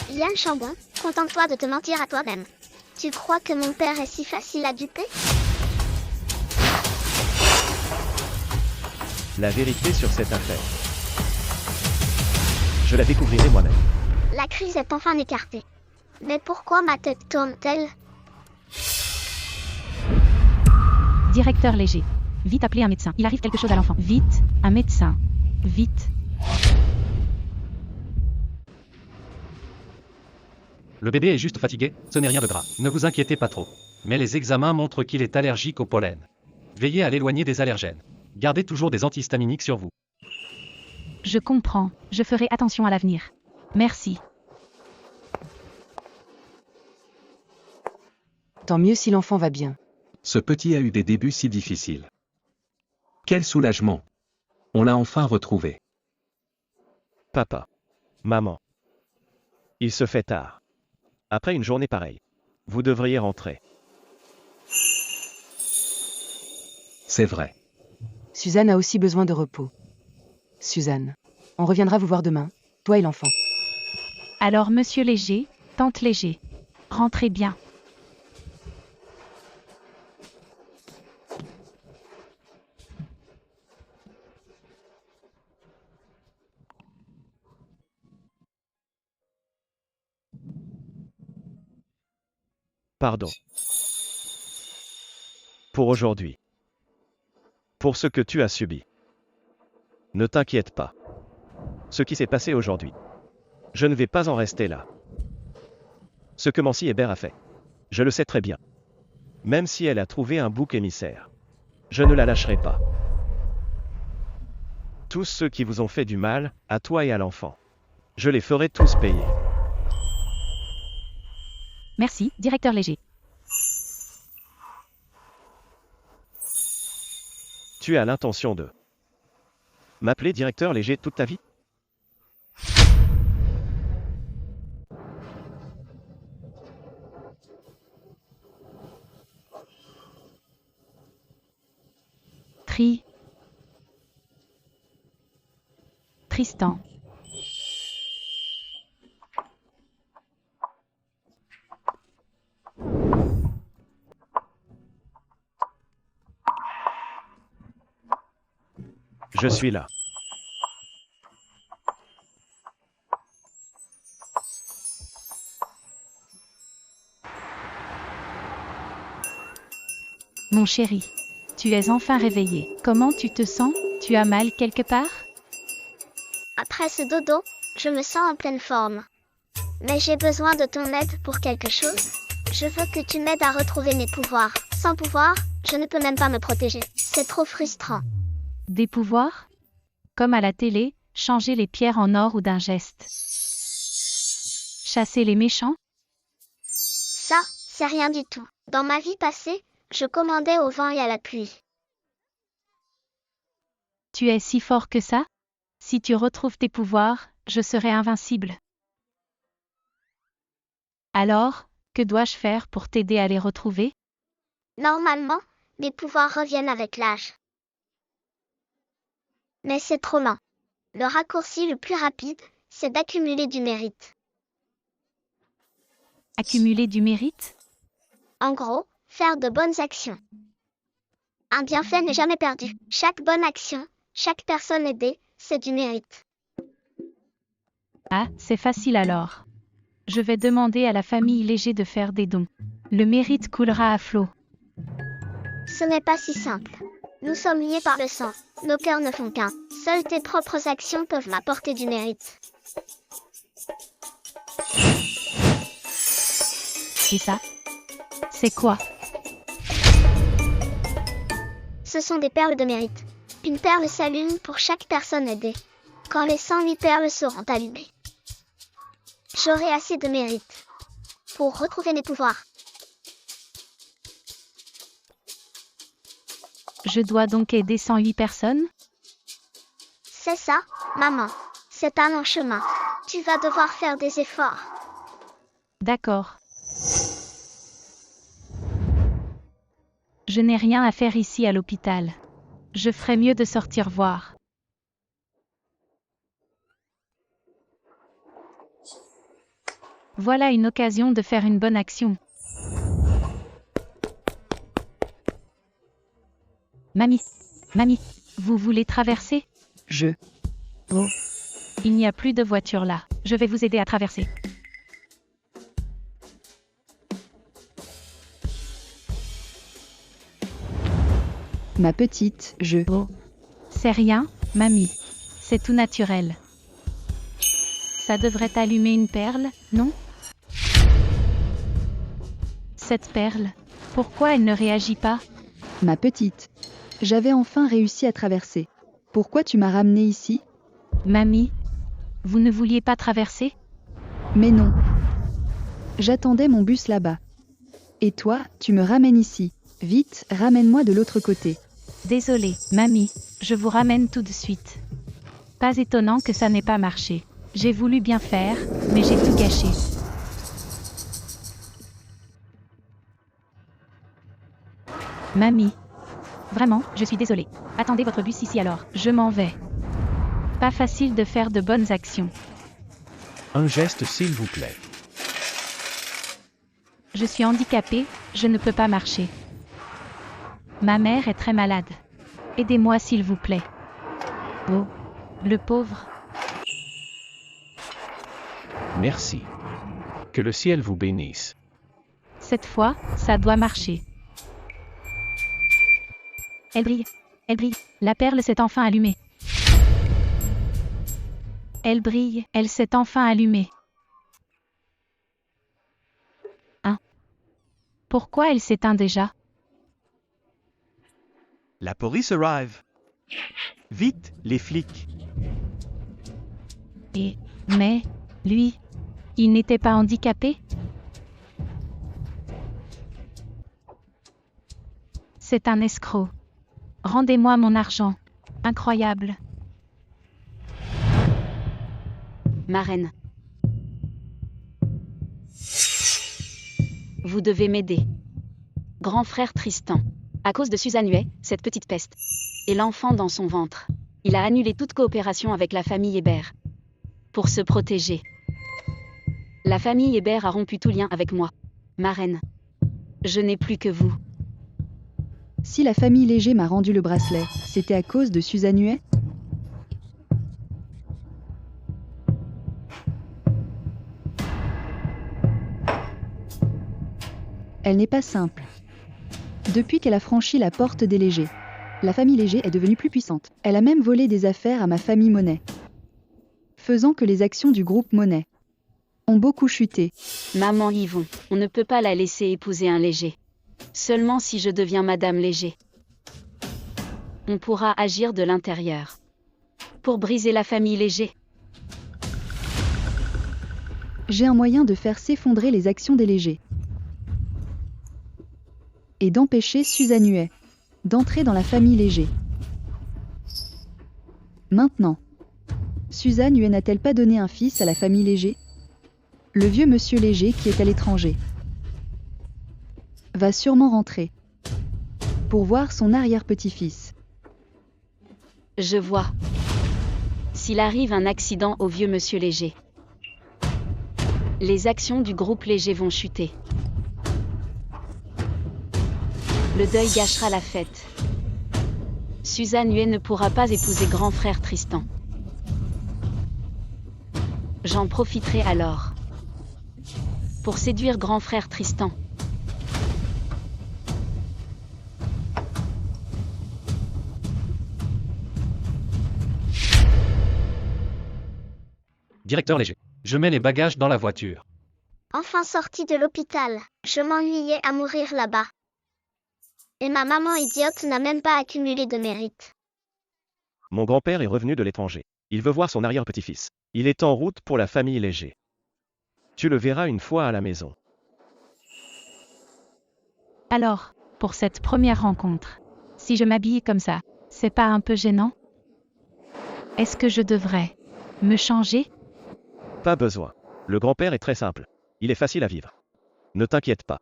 Yann Chambon, contente-toi de te mentir à toi-même. Tu crois que mon père est si facile à duper? La vérité sur cette affaire. Je la découvrirai moi-même. La crise est enfin écartée. Mais pourquoi ma tête tourne-t-elle? Directeur léger. Vite appeler un médecin. Il arrive quelque chose à l'enfant. Vite, un médecin. Vite. Le bébé est juste fatigué, ce n'est rien de grave. Ne vous inquiétez pas trop. Mais les examens montrent qu'il est allergique au pollen. Veillez à l'éloigner des allergènes. Gardez toujours des antihistaminiques sur vous. Je comprends. Je ferai attention à l'avenir. Merci. Tant mieux si l'enfant va bien. Ce petit a eu des débuts si difficiles. Quel soulagement! On l'a enfin retrouvé. Papa. Maman. Il se fait tard. Après une journée pareille, vous devriez rentrer. C'est vrai. Suzanne a aussi besoin de repos. Suzanne, on reviendra vous voir demain, toi et l'enfant. Alors, monsieur Léger, tante Léger. Rentrez bien. Pardon. Pour aujourd'hui. Pour ce que tu as subi. Ne t'inquiète pas. Ce qui s'est passé aujourd'hui. Je ne vais pas en rester là. Ce que Mancy Hébert a fait. Je le sais très bien. Même si elle a trouvé un bouc émissaire. Je ne la lâcherai pas. Tous ceux qui vous ont fait du mal, à toi et à l'enfant. Je les ferai tous payer. Merci, directeur léger. Tu as l'intention de m'appeler directeur léger toute ta vie? Tristan. Je suis là. Mon chéri. Tu es enfin réveillé. Comment tu te sens? Tu as mal quelque part? Après ce dodo, je me sens en pleine forme. Mais j'ai besoin de ton aide pour quelque chose. Je veux que tu m'aides à retrouver mes pouvoirs. Sans pouvoir, je ne peux même pas me protéger. C'est trop frustrant. Des pouvoirs? Comme à la télé, changer les pierres en or ou d'un geste. Chasser les méchants? Ça, c'est rien du tout. Dans ma vie passée, je commandais au vent et à la pluie. Tu es si fort que ça? Si tu retrouves tes pouvoirs, je serai invincible. Alors, que dois-je faire pour t'aider à les retrouver? Normalement, mes pouvoirs reviennent avec l'âge. Mais c'est trop lent. Le raccourci le plus rapide, c'est d'accumuler du mérite. Accumuler du mérite? En gros, faire de bonnes actions. Un bienfait n'est jamais perdu. Chaque bonne action, chaque personne aidée, c'est du mérite. Ah, c'est facile alors. Je vais demander à la famille Léger de faire des dons. Le mérite coulera à flot. Ce n'est pas si simple. Nous sommes liés par le sang. Nos cœurs ne font qu'un. Seules tes propres actions peuvent m'apporter du mérite. Et ça? C'est quoi? Ce sont des perles de mérite. Une perle s'allume pour chaque personne aidée. Quand les 108 perles seront allumées, j'aurai assez de mérite pour retrouver mes pouvoirs. Je dois donc aider 108 personnes? C'est ça, maman. C'est un long chemin. Tu vas devoir faire des efforts. Je n'ai rien à faire ici à l'hôpital. Je ferais mieux de sortir voir. Voilà une occasion de faire une bonne action. Mamie, vous voulez traverser? Oh, Il n'y a plus de voiture là. Je vais vous aider à traverser. Ma petite, C'est rien, mamie. C'est tout naturel. Ça devrait allumer une perle, non? Cette perle, pourquoi elle ne réagit pas? Ma petite. J'avais enfin réussi à traverser. Pourquoi tu m'as ramenée ici? Mamie, vous ne vouliez pas traverser? Mais non. J'attendais mon bus là-bas. Et toi, tu me ramènes ici. Vite, ramène-moi de l'autre côté. Désolée, mamie, je vous ramène tout de suite. Pas étonnant que ça n'ait pas marché. J'ai voulu bien faire, mais j'ai tout gâché. Mamie. Vraiment, je suis désolée. Attendez votre bus ici alors, je m'en vais. Pas facile de faire de bonnes actions. Un geste s'il vous plaît. Je suis handicapée, je ne peux pas marcher. Ma mère est très malade. Aidez-moi s'il vous plaît. Oh, le pauvre. Merci. Que le ciel vous bénisse. Cette fois, ça doit marcher. Elle brille, la perle s'est enfin allumée. Elle brille, elle s'est enfin allumée. Hein? Pourquoi elle s'éteint déjà? La police arrive. Vite, les flics. Mais, lui, il n'était pas handicapé? C'est un escroc. Rendez-moi mon argent. Incroyable. Marraine. Vous devez m'aider. Grand frère Tristan. À cause de Suzanne Huet, cette petite peste. Et l'enfant dans son ventre. Il a annulé toute coopération avec la famille Hébert. Pour se protéger. La famille Hébert a rompu tout lien avec moi. Marraine. Je n'ai plus que vous. Si la famille Léger m'a rendu le bracelet, c'était à cause de Suzanne Huet? Elle n'est pas simple. Depuis qu'elle a franchi la porte des Légers, la famille Léger est devenue plus puissante. Elle a même volé des affaires à ma famille Monet, faisant que les actions du groupe Monet ont beaucoup chuté. Maman Yvon, on ne peut pas la laisser épouser un Léger. Seulement si je deviens Madame Léger. On pourra agir de l'intérieur. Pour briser la famille Léger. J'ai un moyen de faire s'effondrer les actions des Légers. Et d'empêcher Suzanne Huet d'entrer dans la famille Léger. Maintenant, Suzanne Huet n'a-t-elle pas donné un fils à la famille Léger? Le vieux monsieur Léger qui est à l'étranger va sûrement rentrer pour voir son arrière-petit-fils. Je vois. S'il arrive un accident au vieux monsieur Léger, les actions du groupe Léger vont chuter. Le deuil gâchera la fête. Suzanne Huet ne pourra pas épouser grand frère Tristan. J'en profiterai alors pour séduire grand frère Tristan. Directeur Léger. Je mets les bagages dans la voiture. Enfin sortie de l'hôpital, je m'ennuyais à mourir là-bas. Et ma maman idiote n'a même pas accumulé de mérite. Mon grand-père est revenu de l'étranger. Il veut voir son arrière-petit-fils. Il est en route pour la famille Léger. Tu le verras une fois à la maison. Alors, pour cette première rencontre, si je m'habille comme ça, c'est pas un peu gênant? Est-ce que je devrais me changer? Pas besoin. Le grand-père est très simple. Il est facile à vivre. Ne t'inquiète pas.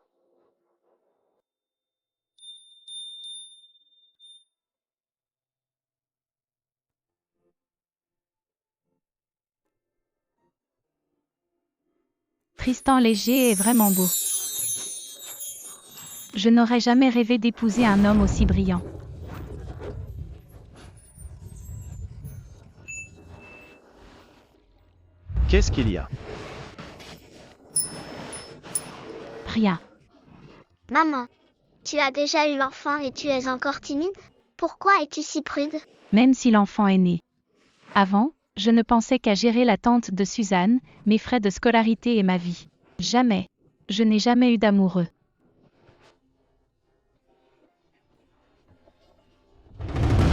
Tristan Léger est vraiment beau. Je n'aurais jamais rêvé d'épouser un homme aussi brillant. Qu'est-ce qu'il y a? Rien. Maman, tu as déjà eu l'enfant et tu es encore timide? Pourquoi es-tu si prude? Même si l'enfant est né. Avant, je ne pensais qu'à gérer l'attente de Suzanne, mes frais de scolarité et ma vie. Jamais. Je n'ai jamais eu d'amoureux.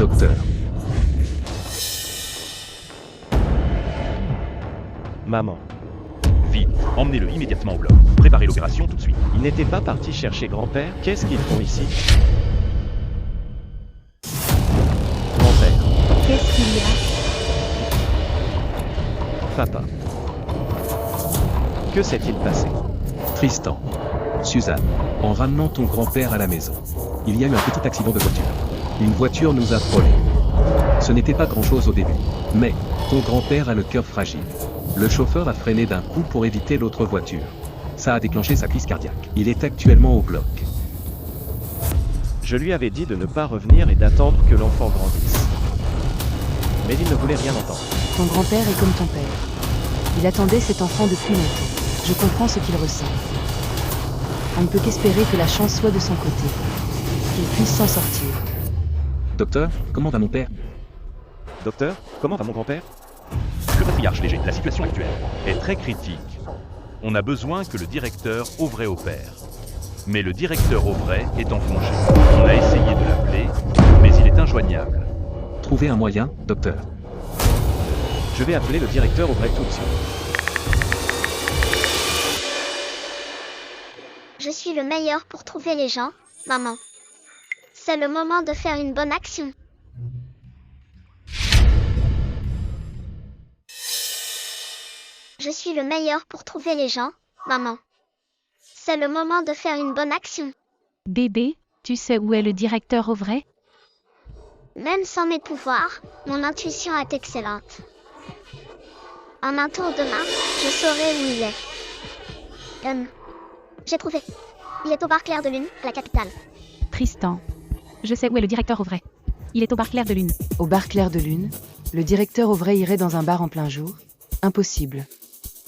Docteur. Maman. Vite, emmenez-le immédiatement au bloc. Préparez l'opération tout de suite. Ils n'étaient pas partis chercher grand-père? Qu'est-ce qu'ils font ici? Grand-père. Qu'est-ce qu'il y a? Papa. Que s'est-il passé? Tristan. Suzanne. En ramenant ton grand-père à la maison, il y a eu un petit accident de voiture. Une voiture nous a frôlés. Ce n'était pas grand-chose au début. Mais, ton grand-père a le cœur fragile. Le chauffeur a freiné d'un coup pour éviter l'autre voiture. Ça a déclenché sa crise cardiaque. Il est actuellement au bloc. Je lui avais dit de ne pas revenir et d'attendre que l'enfant grandisse. Mais il ne voulait rien entendre. Ton grand-père est comme ton père. Il attendait cet enfant depuis longtemps. Je comprends ce qu'il ressent. On ne peut qu'espérer que la chance soit de son côté. Qu'il puisse s'en sortir. Docteur, comment va mon père? Docteur, comment va mon grand-père? Le patriarche Léger, la situation actuelle est très critique. On a besoin que le directeur Auvray opère. Mais le directeur Auvray est en congé. On a essayé de l'appeler, mais il est injoignable. Trouvez un moyen, docteur. Je vais appeler le directeur Auvray tout de suite. Je suis le meilleur pour trouver les gens, maman. C'est le moment de faire une bonne action. Je suis le meilleur pour trouver les gens, maman. C'est le moment de faire une bonne action. Bébé, tu sais où est le directeur Auvray? Même sans mes pouvoirs, mon intuition est excellente. En un tour de main, je saurai où il est. J'ai trouvé. Il est au bar Clair de Lune, à la capitale. Tristan. Je sais où est le directeur Auvray. Il est au bar Clair de Lune. Au bar Clair de Lune, le directeur Auvray irait dans un bar en plein jour? Impossible.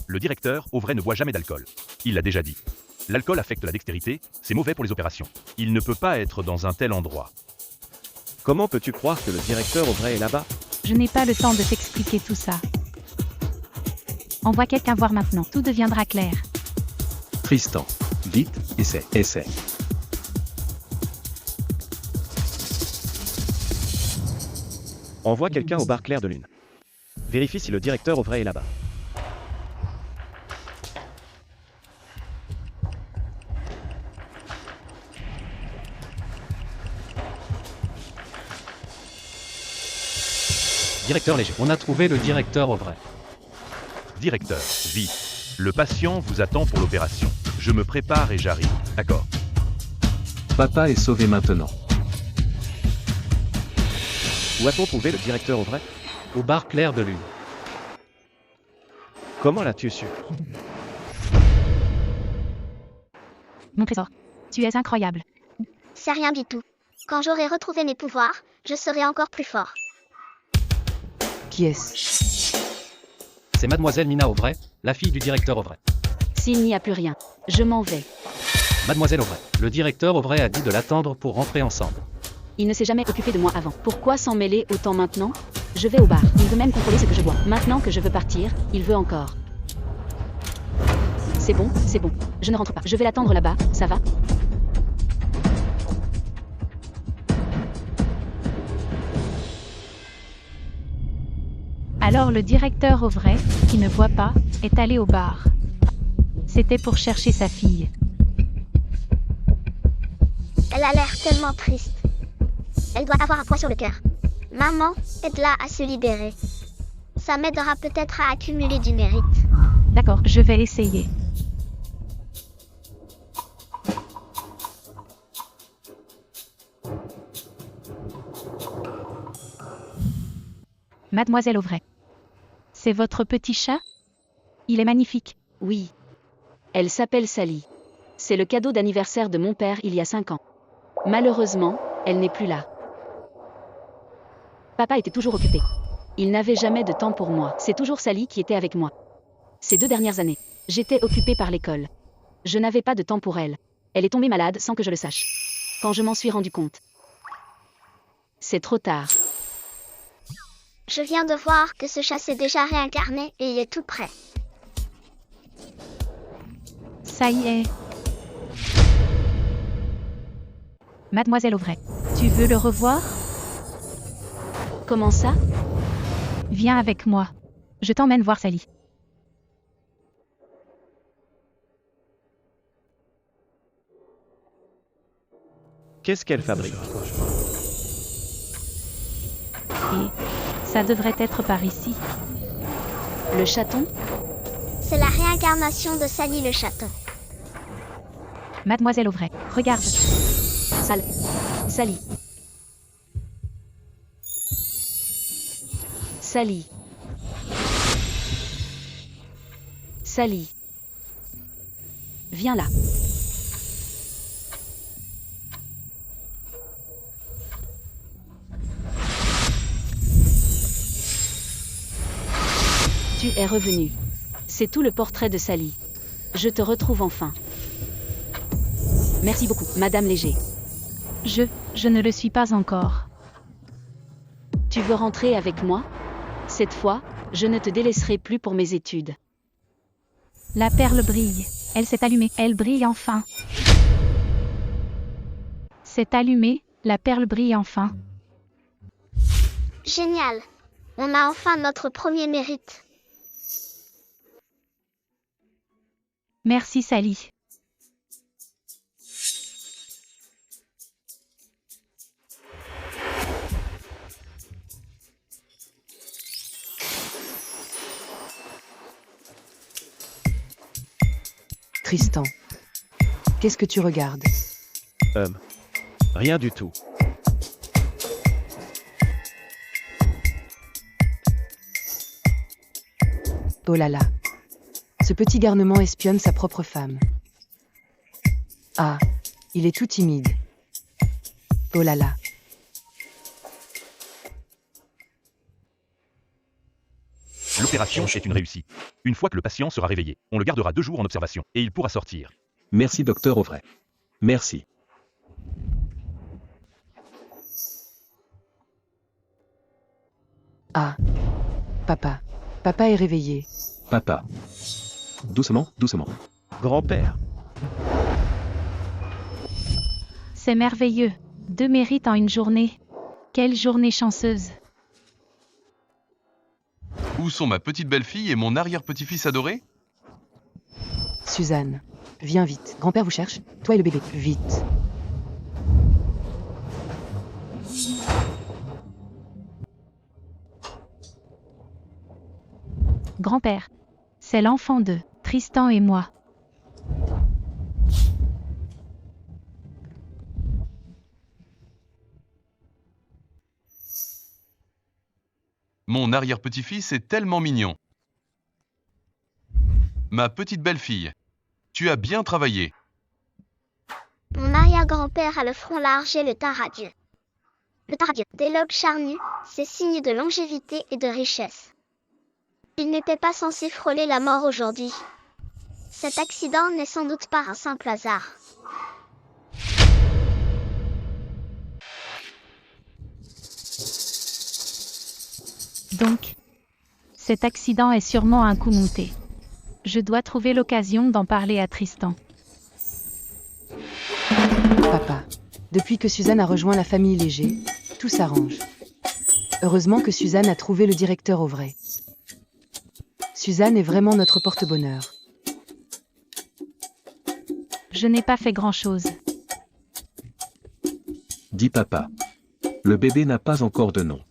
Le directeur Auvray ne boit jamais d'alcool. Il l'a déjà dit. L'alcool affecte la dextérité, c'est mauvais pour les opérations. Il ne peut pas être dans un tel endroit. Comment peux-tu croire que le directeur Auvray est là-bas? Je n'ai pas le temps de t'expliquer tout ça. Envoie quelqu'un voir maintenant, tout deviendra clair. Tristan. Vite, essaie. Envoie quelqu'un au bar Clair de Lune. Vérifie si le directeur Auvray est là-bas. Directeur Léger. On a trouvé le directeur Auvray. Directeur, vite. Le patient vous attend pour l'opération. Je me prépare et j'arrive. D'accord. Papa est sauvé maintenant. Où a-t-on trouvé le directeur Auvray? Au bar Clair de Lune. Comment l'as-tu su? Mon trésor. Tu es incroyable. C'est rien du tout. Quand j'aurai retrouvé mes pouvoirs, je serai encore plus fort. Qui est-ce? C'est mademoiselle Nina Auvray, la fille du directeur Auvray. S'il n'y a plus rien, je m'en vais. Mademoiselle Auvray, le directeur Auvray a dit de l'attendre pour rentrer ensemble. Il ne s'est jamais occupé de moi avant. Pourquoi s'en mêler autant maintenant? Je vais au bar. Il veut même contrôler ce que je bois. Maintenant que je veux partir, il veut encore. C'est bon. Je ne rentre pas. Je vais l'attendre là-bas, ça va? Alors le directeur Auvray, qui ne voit pas, est allé au bar. C'était pour chercher sa fille. Elle a l'air tellement triste. Elle doit avoir un poids sur le cœur. Maman, aide-la à se libérer. Ça m'aidera peut-être à accumuler du mérite. D'accord, je vais essayer. Mademoiselle Auvray. C'est votre petit chat? Il est magnifique. Oui. Elle s'appelle Sally. C'est le cadeau d'anniversaire de mon père il y a 5 ans. Malheureusement, elle n'est plus là. Papa était toujours occupé. Il n'avait jamais de temps pour moi. C'est toujours Sally qui était avec moi. Ces 2 dernières années, j'étais occupée par l'école. Je n'avais pas de temps pour elle. Elle est tombée malade sans que je le sache. Quand je m'en suis rendu compte. C'est trop tard. Je viens de voir que ce chat s'est déjà réincarné et il est tout prêt. Ça y est. Mademoiselle Auvray, tu veux le revoir? Comment ça? Viens avec moi. Je t'emmène voir Sally. Qu'est-ce qu'elle fabrique? Et ça devrait être par ici. Le chaton? C'est la réincarnation de Sally le chaton. Mademoiselle Auvray, regarde. Sally. Sally. Sally. Viens là. Tu es revenu. C'est tout le portrait de Sally. Je te retrouve enfin. Merci beaucoup, Madame Léger. Je ne le suis pas encore. Tu veux rentrer avec moi? Cette fois, je ne te délaisserai plus pour mes études. La perle brille. Elle s'est allumée. Elle brille enfin. C'est allumé. La perle brille enfin. Génial. On a enfin notre premier mérite. Merci Sally. Tristan. Qu'est-ce que tu regardes? Rien du tout. Oh là là. Ce petit garnement espionne sa propre femme. Ah, il est tout timide. Oh là là. L'opération est une réussite. Une fois que le patient sera réveillé, on le gardera 2 jours en observation et il pourra sortir. Merci docteur Auvray. Merci. Ah. Papa. Papa est réveillé. Papa. Doucement, doucement. Grand-père. C'est merveilleux. 2 mérites en une journée. Quelle journée chanceuse. Où sont ma petite belle-fille et mon arrière-petit-fils adoré? Suzanne. Viens vite. Grand-père vous cherche. Toi et le bébé. Vite. Grand-père. C'est l'enfant de Tristan et moi. Mon arrière-petit-fils est tellement mignon. Ma petite belle-fille, tu as bien travaillé. Mon arrière-grand-père a le front large et le teint radieux. Le teint radieux, des lobes charnus, c'est signe de longévité et de richesse. Il n'était pas censé frôler la mort aujourd'hui. Cet accident n'est sans doute pas un simple hasard. Donc, cet accident est sûrement un coup monté. Je dois trouver l'occasion d'en parler à Tristan. Papa. Depuis que Suzanne a rejoint la famille Léger, tout s'arrange. Heureusement que Suzanne a trouvé le directeur Auvray. Suzanne est vraiment notre porte-bonheur. Je n'ai pas fait grand-chose. Dis papa. Le bébé n'a pas encore de nom.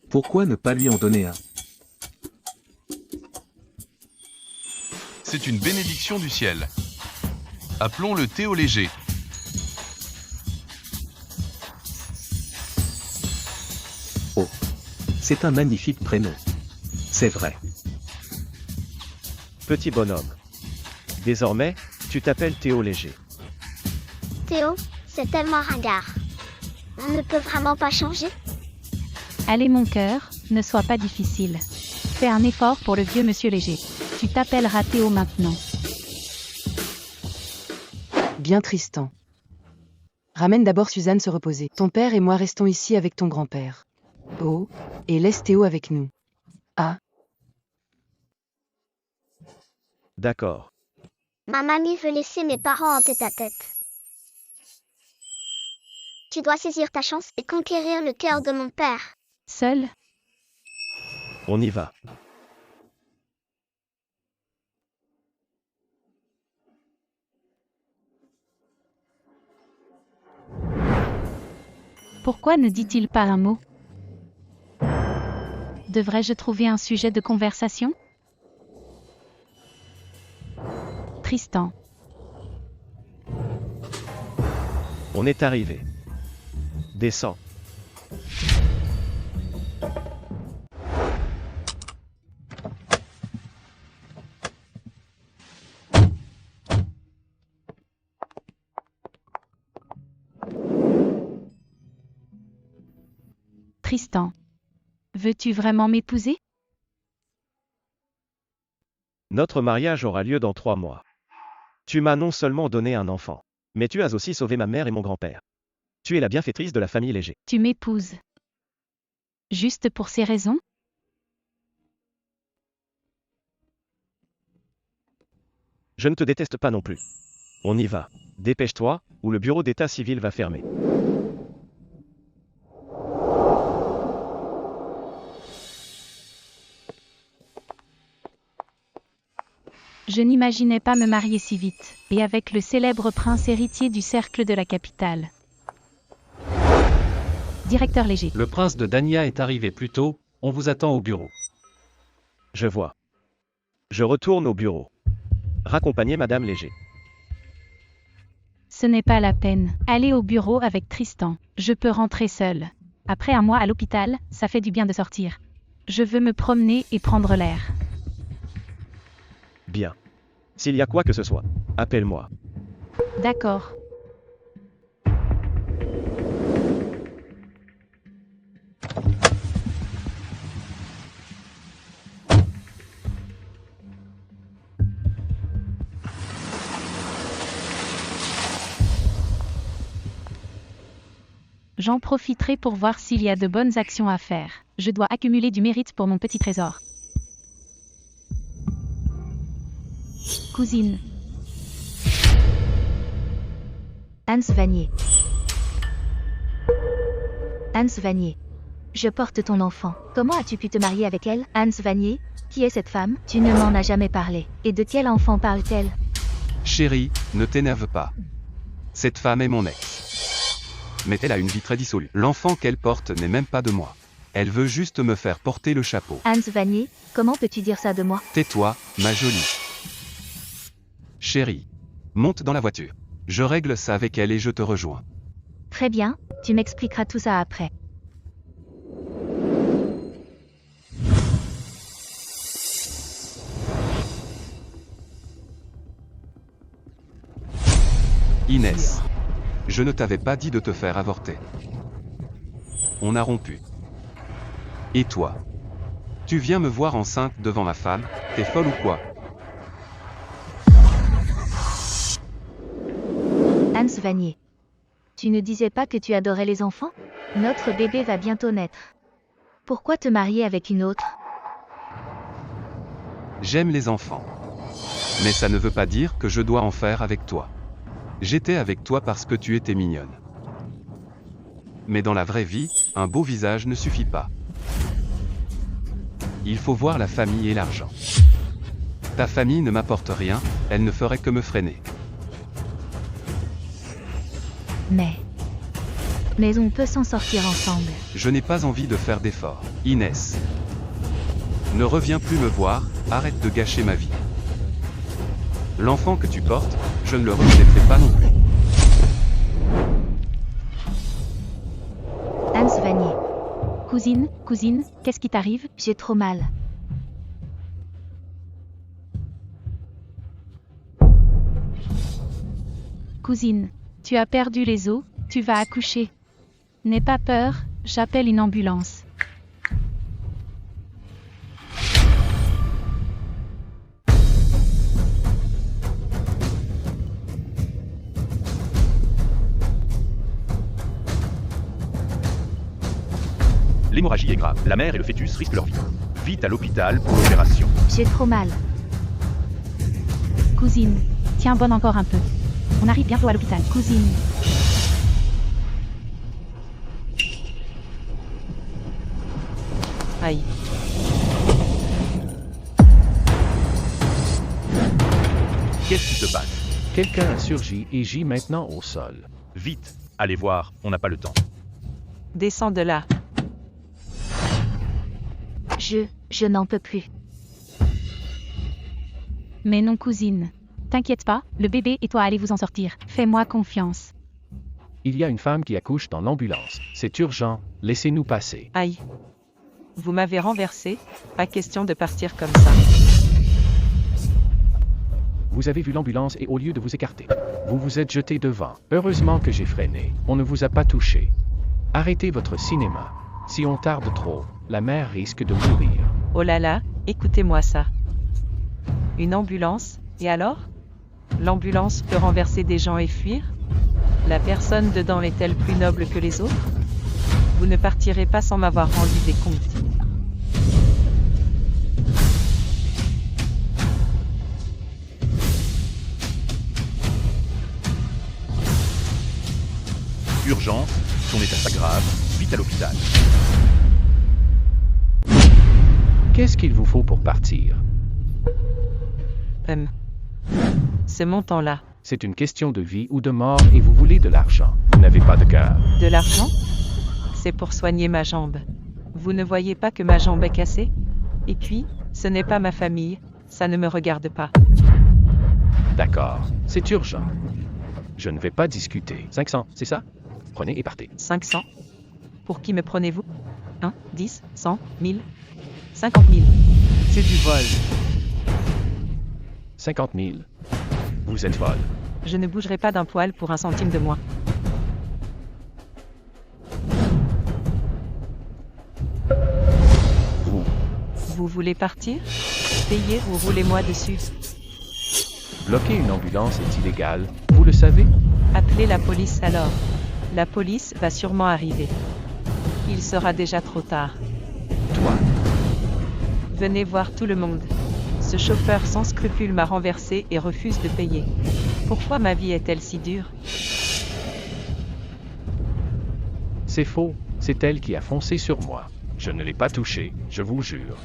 Pourquoi ne pas lui en donner un? C'est une bénédiction du ciel. Appelons-le Théo Léger. Oh. C'est un magnifique prénom. C'est vrai. Petit bonhomme. Désormais, tu t'appelles Théo Léger. Théo, c'est tellement ringard. On ne peut vraiment pas changer? Allez mon cœur, ne sois pas difficile. Fais un effort pour le vieux monsieur Léger. Tu t'appelleras Théo maintenant. Bien Tristan. Ramène d'abord Suzanne se reposer. Ton père et moi restons ici avec ton grand-père. Oh, et laisse Théo avec nous. Ah, D'accord. Ma mamie veut laisser mes parents en tête-à-tête. Tu dois saisir ta chance et conquérir le cœur de mon père. Seul? On y va. Pourquoi ne dit-il pas un mot? Devrais-je trouver un sujet de conversation? Tristan. On est arrivé. Descends. Tristan. Veux-tu vraiment m'épouser? Notre mariage aura lieu dans 3 mois. Tu m'as non seulement donné un enfant, mais tu as aussi sauvé ma mère et mon grand-père. Tu es la bienfaitrice de la famille Léger. Tu m'épouses. Juste pour ces raisons? Je ne te déteste pas non plus. On y va. Dépêche-toi, ou le bureau d'état civil va fermer. Je n'imaginais pas me marier si vite, et avec le célèbre prince héritier du cercle de la capitale. Directeur Léger. Le prince de Dania est arrivé plus tôt, on vous attend au bureau. Je vois. Je retourne au bureau. Raccompagnez Madame Léger. Ce n'est pas la peine. Allez au bureau avec Tristan. Je peux rentrer seule. Après un mois à l'hôpital, ça fait du bien de sortir. Je veux me promener et prendre l'air. Bien. S'il y a quoi que ce soit, appelle-moi. D'accord. J'en profiterai pour voir s'il y a de bonnes actions à faire. Je dois accumuler du mérite pour mon petit trésor. Cousine. Hans Vanier. Hans Vanier. Je porte ton enfant. Comment as-tu pu te marier avec elle? Hans Vanier? Qui est cette femme? Tu ne m'en as jamais parlé. Et de quel enfant parle-t-elle? Chérie, ne t'énerve pas. Cette femme est mon ex. Mais elle a une vie très dissolue. L'enfant qu'elle porte n'est même pas de moi. Elle veut juste me faire porter le chapeau. Hans Vanier, comment peux-tu dire ça de moi? Tais-toi, ma jolie. Chérie, monte dans la voiture. Je règle ça avec elle et je te rejoins. Très bien, tu m'expliqueras tout ça après. Inès. Je ne t'avais pas dit de te faire avorter. On a rompu. Et toi? Tu viens me voir enceinte devant ma femme, t'es folle ou quoi? Hans Vanier. Tu ne disais pas que tu adorais les enfants? Notre bébé va bientôt naître. Pourquoi te marier avec une autre? J'aime les enfants. Mais ça ne veut pas dire que je dois en faire avec toi. J'étais avec toi parce que tu étais mignonne. Mais dans la vraie vie, un beau visage ne suffit pas. Il faut voir la famille et l'argent. Ta famille ne m'apporte rien, elle ne ferait que me freiner. Mais on peut s'en sortir ensemble. Je n'ai pas envie de faire d'efforts. Inès. Ne reviens plus me voir, arrête de gâcher ma vie. L'enfant que tu portes, je ne le reconnaîtrai pas non plus. Hans Vanier. Cousine, qu'est-ce qui t'arrive? J'ai trop mal. Cousine, tu as perdu les os, tu vas accoucher. N'aie pas peur, j'appelle une ambulance. L'hémorragie est grave. La mère et le fœtus risquent leur vie. Vite à l'hôpital pour l'opération. J'ai trop mal. Cousine, tiens bonne encore un peu. On arrive bientôt à l'hôpital. Cousine. Aïe. Qu'est-ce qui se passe? Quelqu'un a surgi et gît maintenant au sol. Vite, allez voir, on n'a pas le temps. Descends de là. Je n'en peux plus. Mais non cousine. T'inquiète pas, le bébé et toi allez vous en sortir. Fais-moi confiance. Il y a une femme qui accouche dans l'ambulance. C'est urgent, laissez-nous passer. Aïe. Vous m'avez renversé, pas question de partir comme ça. Vous avez vu l'ambulance et au lieu de vous écarter, vous vous êtes jeté devant. Heureusement que j'ai freiné, on ne vous a pas touché. Arrêtez votre cinéma. Si on tarde trop, la mère risque de mourir. Oh là là, écoutez-moi ça. Une ambulance, et alors? L'ambulance peut renverser des gens et fuir? La personne dedans est-elle plus noble que les autres? Vous ne partirez pas sans m'avoir rendu des comptes. Urgence, son état s'aggrave, vite à l'hôpital. Qu'est-ce qu'il vous faut pour partir? Ce montant-là. C'est une question de vie ou de mort et vous voulez de l'argent. Vous n'avez pas de cœur. De l'argent? C'est pour soigner ma jambe. Vous ne voyez pas que ma jambe est cassée? Et puis, ce n'est pas ma famille, ça ne me regarde pas. D'accord, c'est urgent. Je ne vais pas discuter. 500, c'est ça? Prenez et partez. 500? Pour qui me prenez-vous? 1, 10, 100, 1000, 50 000. C'est du vol. 50 000. Vous êtes folle. Je ne bougerai pas d'un poil pour un centime de moins. Vous voulez partir? Payez ou roulez-moi dessus. Bloquer une ambulance est illégal, vous le savez? Appelez la police alors. La police va sûrement arriver. Il sera déjà trop tard. Toi. Venez voir tout le monde. Ce chauffeur sans scrupules m'a renversé et refuse de payer. Pourquoi ma vie est-elle si dure? C'est faux, c'est elle qui a foncé sur moi. Je ne l'ai pas touchée, je vous jure.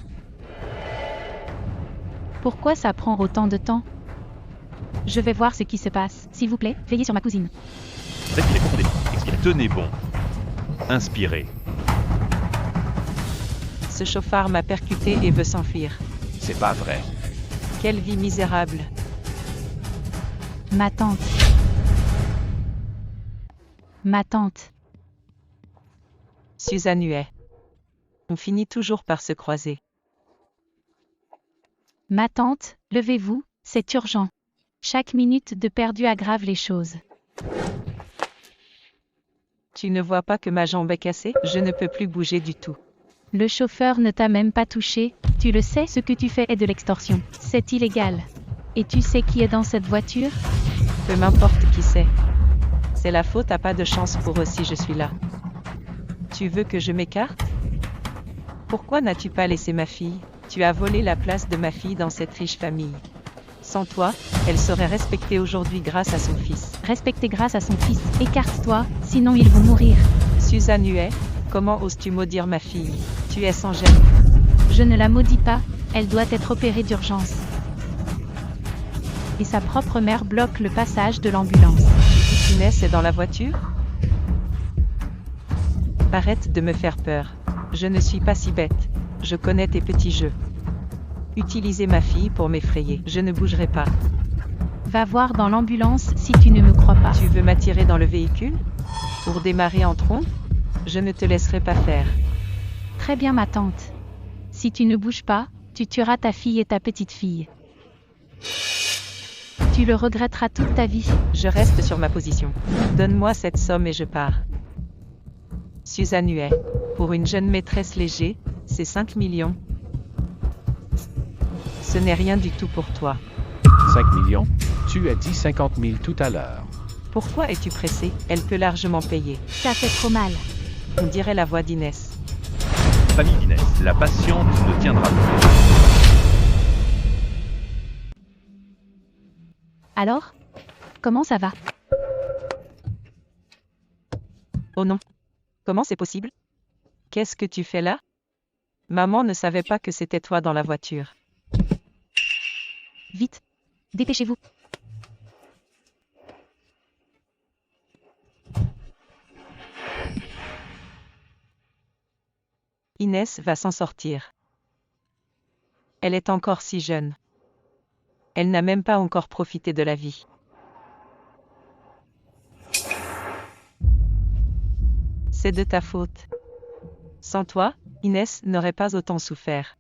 Pourquoi ça prend autant de temps? Je vais voir ce qui se passe. S'il vous plaît, veillez sur ma cousine. Respirez profondément. Expirez. Tenez bon. Inspirez. Ce chauffard m'a percuté et veut s'enfuir. C'est pas vrai. Quelle vie misérable. Ma tante. Ma tante. Suzanne Huet. On finit toujours par se croiser. Ma tante, levez-vous, c'est urgent. Chaque minute de perdu aggrave les choses. Tu ne vois pas que ma jambe est cassée? Je ne peux plus bouger du tout. Le chauffeur ne t'a même pas touché, tu le sais, ce que tu fais est de l'extorsion. C'est illégal. Et tu sais qui est dans cette voiture? Peu m'importe qui c'est. C'est la faute à pas de chance pour eux si je suis là. Tu veux que je m'écarte? Pourquoi n'as-tu pas laissé ma fille? Tu as volé la place de ma fille dans cette riche famille. Sans toi, elle serait respectée aujourd'hui grâce à son fils. Respectée grâce à son fils. Écarte-toi, sinon ils vont mourir. Suzanne Huet, comment oses-tu maudire ma fille? Tu es sans gêne. Je ne la maudis pas, elle doit être opérée d'urgence. Et sa propre mère bloque le passage de l'ambulance. Inès est dans la voiture? Arrête de me faire peur. Je ne suis pas si bête. Je connais tes petits jeux. Utilisez ma fille pour m'effrayer. Je ne bougerai pas. Va voir dans l'ambulance si tu ne me crois pas. Tu veux m'attirer dans le véhicule? Pour démarrer en trombe? Je ne te laisserai pas faire. Très bien ma tante. Si tu ne bouges pas, tu tueras ta fille et ta petite fille. Tu le regretteras toute ta vie. Je reste sur ma position. Donne-moi cette somme et je pars. Suzanne Huet. Pour une jeune maîtresse léger, c'est 5 millions. Ce n'est rien du tout pour toi. 5 millions? Tu as dit 50 000 tout à l'heure. Pourquoi es-tu pressé? Elle peut largement payer. Ça fait trop mal. On dirait la voix d'Inès. Famille d'Inès, la patiente ne tiendra plus. Alors? Comment ça va? Oh non. Comment c'est possible? Qu'est-ce que tu fais là? Maman ne savait pas que c'était toi dans la voiture. Vite. Dépêchez-vous. Inès va s'en sortir. Elle est encore si jeune. Elle n'a même pas encore profité de la vie. C'est de ta faute. Sans toi, Inès n'aurait pas autant souffert.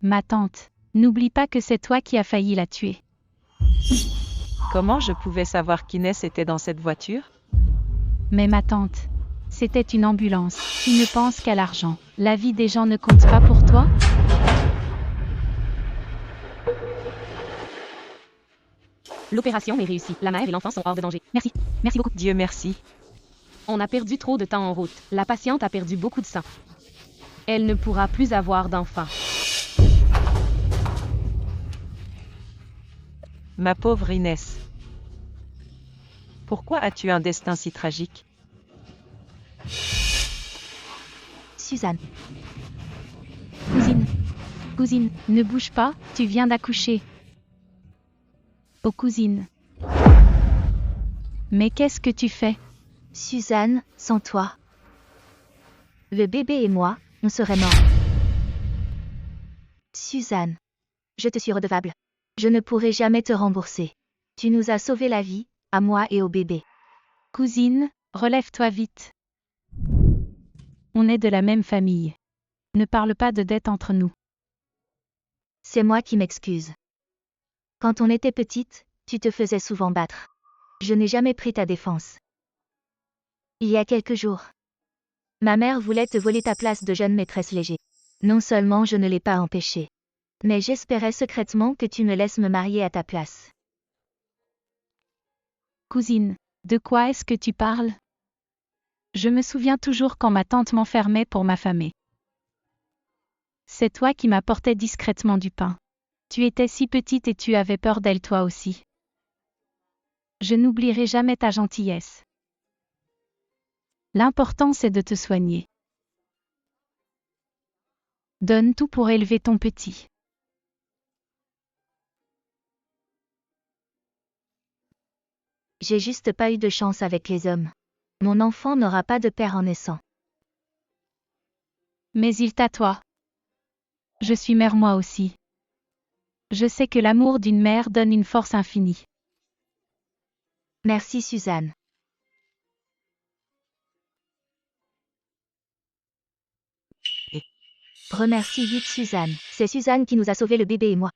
Ma tante, n'oublie pas que c'est toi qui as failli la tuer. Comment je pouvais savoir qu'Inès était dans cette voiture? Mais ma tante, c'était une ambulance. Tu ne penses qu'à l'argent. La vie des gens ne compte pas pour toi? L'opération est réussie. La mère et l'enfant sont hors de danger. Merci. Merci beaucoup. Dieu merci. On a perdu trop de temps en route. La patiente a perdu beaucoup de sang. Elle ne pourra plus avoir d'enfant. Ma pauvre Inès. Pourquoi as-tu un destin si tragique? Suzanne. Cousine, ne bouge pas, tu viens d'accoucher. Oh cousine. Mais qu'est-ce que tu fais? Suzanne, sans toi. Le bébé et moi, on serait morts. Suzanne. Je te suis redevable. Je ne pourrai jamais te rembourser. Tu nous as sauvé la vie, à moi et au bébé. Cousine, relève-toi vite. On est de la même famille. Ne parle pas de dette entre nous. C'est moi qui m'excuse. Quand on était petite, tu te faisais souvent battre. Je n'ai jamais pris ta défense. Il y a quelques jours, ma mère voulait te voler ta place de jeune maîtresse léger. Non seulement je ne l'ai pas empêché, mais j'espérais secrètement que tu me laisses me marier à ta place. Cousine, de quoi est-ce que tu parles? Je me souviens toujours quand ma tante m'enfermait pour m'affamer. C'est toi qui m'apportais discrètement du pain. Tu étais si petite et tu avais peur d'elle toi aussi. Je n'oublierai jamais ta gentillesse. L'important c'est de te soigner. Donne tout pour élever ton petit. J'ai juste pas eu de chance avec les hommes. Mon enfant n'aura pas de père en naissant. Mais il t'a toi. Je suis mère moi aussi. Je sais que l'amour d'une mère donne une force infinie. Merci Suzanne. Remercie vite Suzanne. C'est Suzanne qui nous a sauvé le bébé et moi.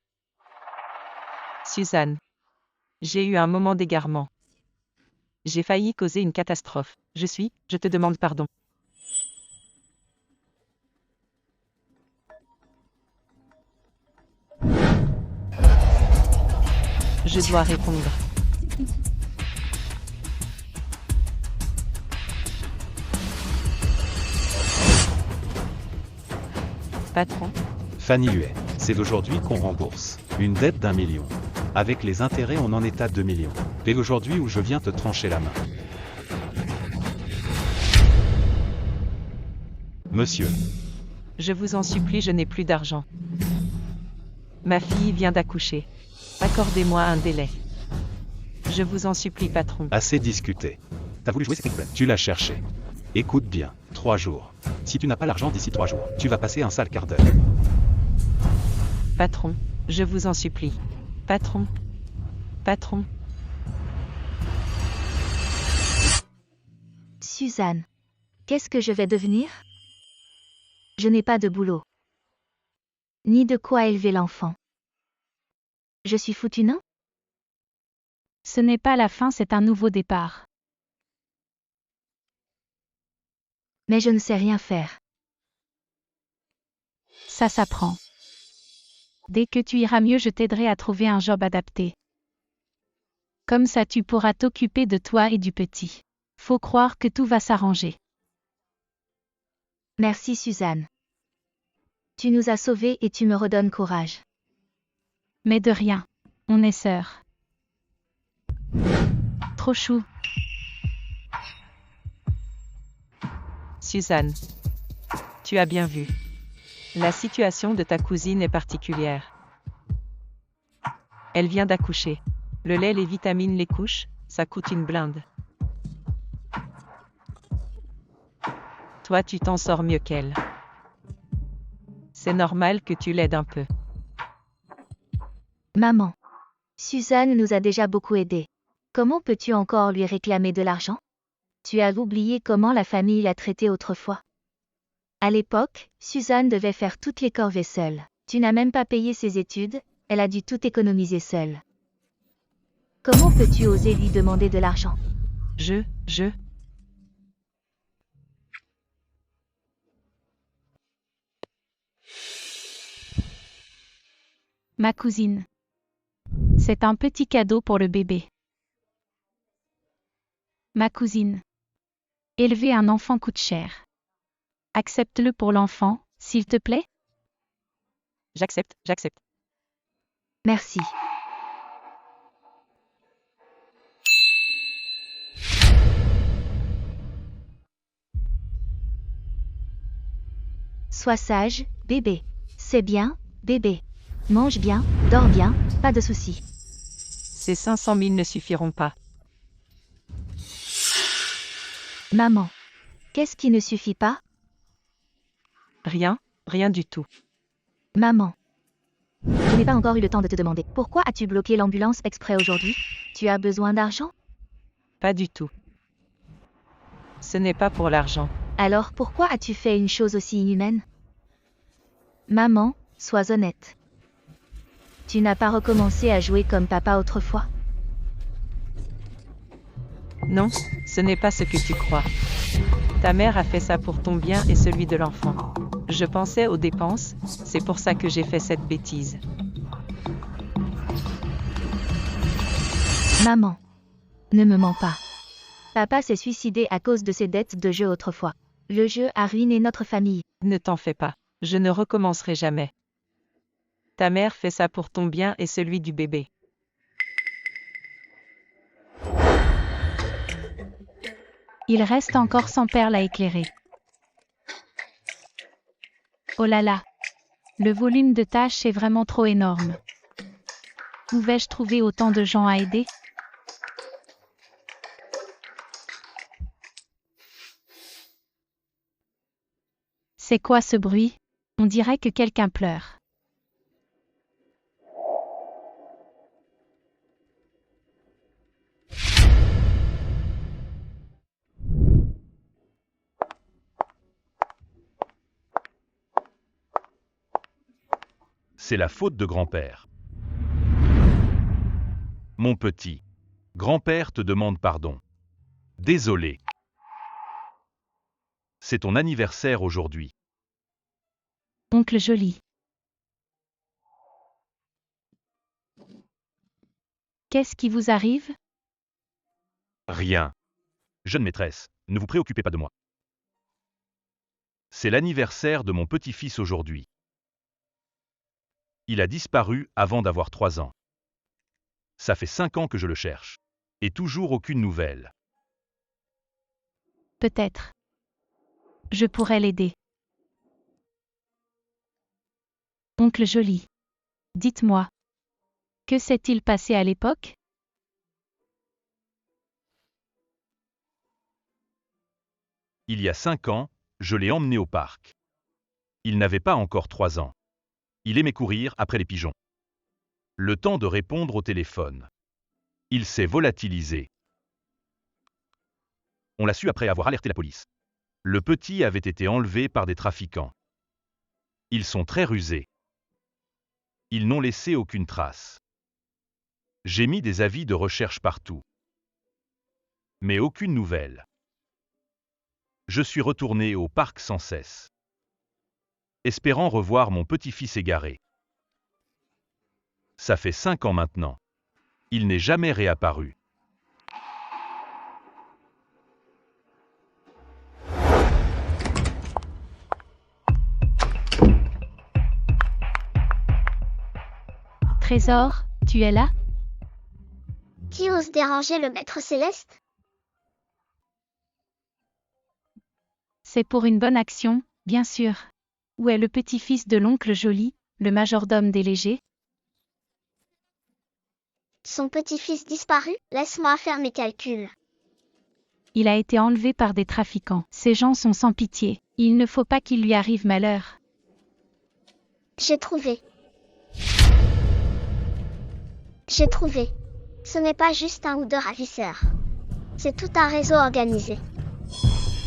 Suzanne. J'ai eu un moment d'égarement. J'ai failli causer une catastrophe. Je te demande pardon. Je dois répondre. Patron. Fanny Huet, c'est d'aujourd'hui qu'on rembourse. Une dette d'1 million. Avec les intérêts on en est à 2 millions. Et aujourd'hui où je viens te trancher la main. Monsieur. Je vous en supplie, je n'ai plus d'argent. Ma fille vient d'accoucher. Accordez-moi un délai. Je vous en supplie, patron. Assez discuté. T'as voulu jouer cette problème. Tu l'as cherché. Écoute bien, 3 jours. Si tu n'as pas l'argent d'ici 3 jours, tu vas passer un sale quart d'heure. Patron, je vous en supplie. Patron. Patron. Suzanne. Qu'est-ce que je vais devenir? Je n'ai pas de boulot. Ni de quoi élever l'enfant. Je suis foutu, non? Ce n'est pas la fin, c'est un nouveau départ. Mais je ne sais rien faire. Ça s'apprend. Dès que tu iras mieux, je t'aiderai à trouver un job adapté. Comme ça tu pourras t'occuper de toi et du petit. Faut croire que tout va s'arranger. Merci Suzanne. Tu nous as sauvés et tu me redonnes courage. Mais de rien. On est sœurs. Trop chou. Suzanne. Tu as bien vu. La situation de ta cousine est particulière. Elle vient d'accoucher. Le lait, les vitamines, les couches, ça coûte une blinde. Toi, tu t'en sors mieux qu'elle. C'est normal que tu l'aides un peu. Maman. Suzanne nous a déjà beaucoup aidés. Comment peux-tu encore lui réclamer de l'argent? Tu as oublié comment la famille l'a traitée autrefois. À l'époque, Suzanne devait faire toutes les corvées seule. Tu n'as même pas payé ses études, elle a dû tout économiser seule. Comment peux-tu oser lui demander de l'argent? Ma cousine. C'est un petit cadeau pour le bébé. Ma cousine. Élever un enfant coûte cher. Accepte-le pour l'enfant, s'il te plaît? J'accepte. Merci. Sois sage, bébé. C'est bien, bébé. Mange bien, dors bien, pas de soucis. Ces 500 000 ne suffiront pas. Maman. Qu'est-ce qui ne suffit pas? Rien du tout. Maman. Je n'ai pas encore eu le temps de te demander. Pourquoi as-tu bloqué l'ambulance exprès aujourd'hui? Tu as besoin d'argent? Pas du tout. Ce n'est pas pour l'argent. Alors pourquoi as-tu fait une chose aussi inhumaine? Maman, sois honnête. Tu n'as pas recommencé à jouer comme papa autrefois? Non, ce n'est pas ce que tu crois. Ta mère a fait ça pour ton bien et celui de l'enfant. Je pensais aux dépenses, c'est pour ça que j'ai fait cette bêtise. Maman. Ne me mens pas. Papa s'est suicidé à cause de ses dettes de jeu autrefois. Le jeu a ruiné notre famille. Ne t'en fais pas. Je ne recommencerai jamais. Ta mère fait ça pour ton bien et celui du bébé. Il reste encore 100 perles à éclairer. Oh là là. Le volume de tâches est vraiment trop énorme. Où vais-je trouver autant de gens à aider? C'est quoi ce bruit? On dirait que quelqu'un pleure. C'est la faute de grand-père. Mon petit, grand-père te demande pardon. Désolé. C'est ton anniversaire aujourd'hui. Oncle Joli. Qu'est-ce qui vous arrive? Rien. Jeune maîtresse, ne vous préoccupez pas de moi. C'est l'anniversaire de mon petit-fils aujourd'hui. Il a disparu avant d'avoir 3 ans. Ça fait 5 ans que je le cherche. Et toujours aucune nouvelle. Peut-être. Je pourrais l'aider. Oncle Joli. Dites-moi. Que s'est-il passé à l'époque? Il y a 5 ans, je l'ai emmené au parc. Il n'avait pas encore 3 ans. Il aimait courir après les pigeons. Le temps de répondre au téléphone. Il s'est volatilisé. On l'a su après avoir alerté la police. Le petit avait été enlevé par des trafiquants. Ils sont très rusés. Ils n'ont laissé aucune trace. J'ai mis des avis de recherche partout. Mais aucune nouvelle. Je suis retourné au parc sans cesse, espérant revoir mon petit-fils égaré. Ça fait 5 ans maintenant. Il n'est jamais réapparu. Trésor, tu es là? Qui ose déranger le maître céleste? C'est pour une bonne action, bien sûr. Où est le petit-fils de l'oncle Joli, le majordome des légers? Son petit-fils disparu? Laisse-moi faire mes calculs. Il a été enlevé par des trafiquants. Ces gens sont sans pitié. Il ne faut pas qu'il lui arrive malheur. J'ai trouvé. J'ai trouvé. Ce n'est pas juste un ou deux ravisseurs. C'est tout un réseau organisé.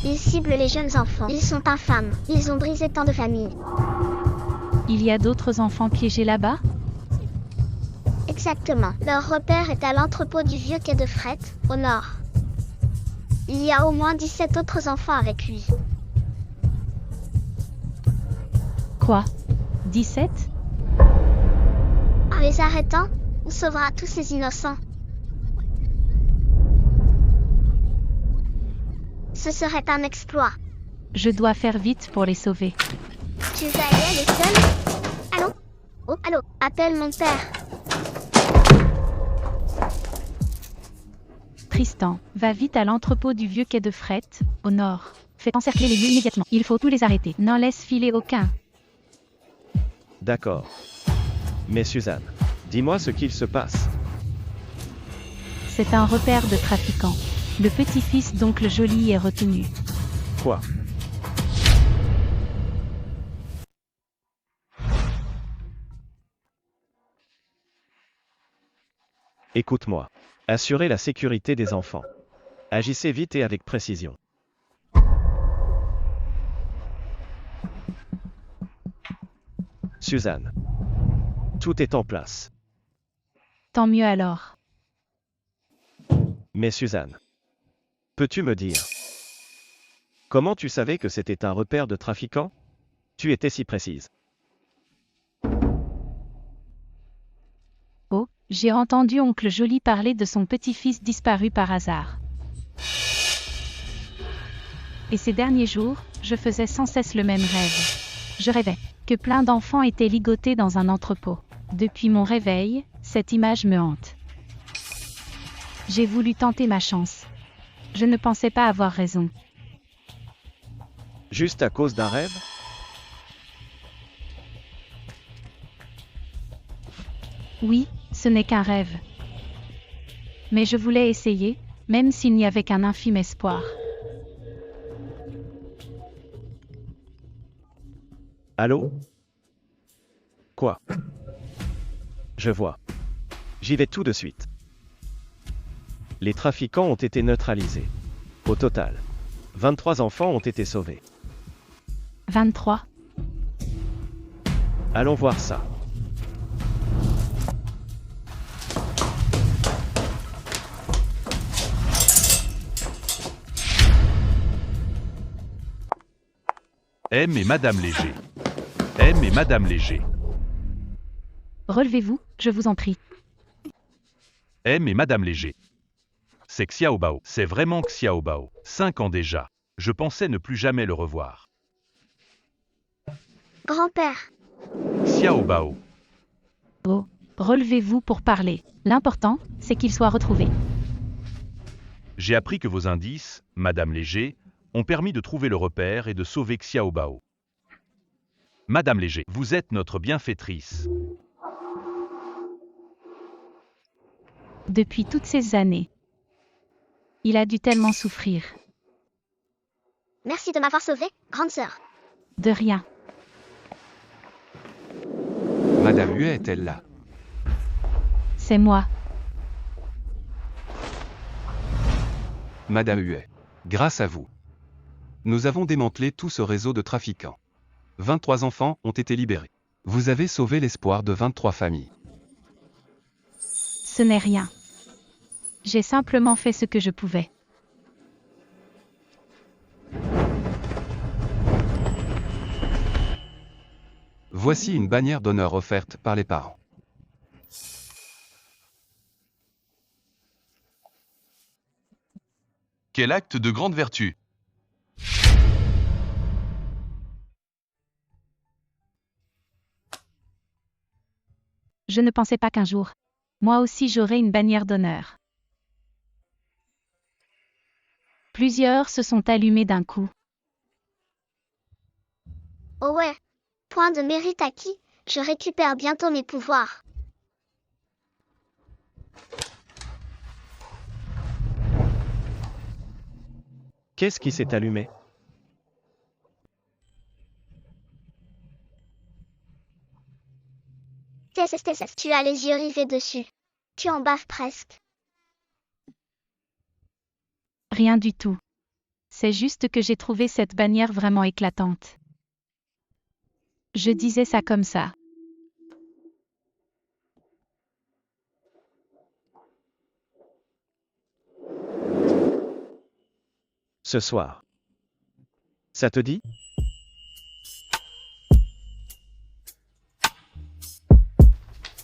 Ils ciblent les jeunes enfants. Ils sont infâmes. Ils ont brisé tant de familles. Il y a d'autres enfants piégés là-bas? Exactement. Leur repère est à l'entrepôt du vieux quai de fret, au nord. Il y a au moins 17 autres enfants avec lui. Quoi? 17? En les arrêtant, on sauvera tous ces innocents. Ce serait un exploit. Je dois faire vite pour les sauver. Tu vas y aller seul? Allô? Oh, allô? Appelle mon père. Tristan, va vite à l'entrepôt du vieux quai de fret, au nord. Fais encercler les lieux immédiatement. Il faut tous les arrêter. N'en laisse filer aucun. D'accord. Mais Suzanne, dis-moi ce qu'il se passe. C'est un repère de trafiquants. Le petit-fils d'oncle Joli est retenu. Quoi? Écoute-moi. Assurez la sécurité des enfants. Agissez vite et avec précision. Suzanne. Tout est en place. Tant mieux alors. Mais Suzanne. Peux-tu me dire? Comment tu savais que c'était un repère de trafiquants? Tu étais si précise. Oh, j'ai entendu oncle Joli parler de son petit-fils disparu par hasard. Et ces derniers jours, je faisais sans cesse le même rêve. Je rêvais que plein d'enfants étaient ligotés dans un entrepôt. Depuis mon réveil, cette image me hante. J'ai voulu tenter ma chance. Je ne pensais pas avoir raison. Juste à cause d'un rêve? Oui, ce n'est qu'un rêve. Mais je voulais essayer, même s'il n'y avait qu'un infime espoir. Allô? Quoi? Je vois. J'y vais tout de suite. Les trafiquants ont été neutralisés. Au total, 23 enfants ont été sauvés. 23. Allons voir ça. M et Madame Léger. M et Madame Léger. Relevez-vous, je vous en prie. M et Madame Léger. C'est Xiaobao. C'est vraiment Xiaobao. 5 ans déjà. Je pensais ne plus jamais le revoir. Grand-père. Xiaobao. Oh, relevez-vous pour parler. L'important, c'est qu'il soit retrouvé. J'ai appris que vos indices, Madame Léger, ont permis de trouver le repère et de sauver Xiaobao. Madame Léger, vous êtes notre bienfaitrice. Depuis toutes ces années. Il a dû tellement souffrir. Merci de m'avoir sauvé, grande sœur. De rien. Madame Huet est-elle là? C'est moi. Madame Huet, grâce à vous, nous avons démantelé tout ce réseau de trafiquants. 23 enfants ont été libérés. Vous avez sauvé l'espoir de 23 familles. Ce n'est rien. J'ai simplement fait ce que je pouvais. Voici une bannière d'honneur offerte par les parents. Quel acte de grande vertu! Je ne pensais pas qu'un jour, moi aussi j'aurais une bannière d'honneur. Plusieurs se sont allumés d'un coup. Oh ouais. Point de mérite acquis, je récupère bientôt mes pouvoirs. Qu'est-ce qui s'est allumé? Tu as les yeux rivés dessus. Tu en baves presque. Rien du tout. C'est juste que j'ai trouvé cette bannière vraiment éclatante. Je disais ça comme ça. Ce soir. Ça te dit?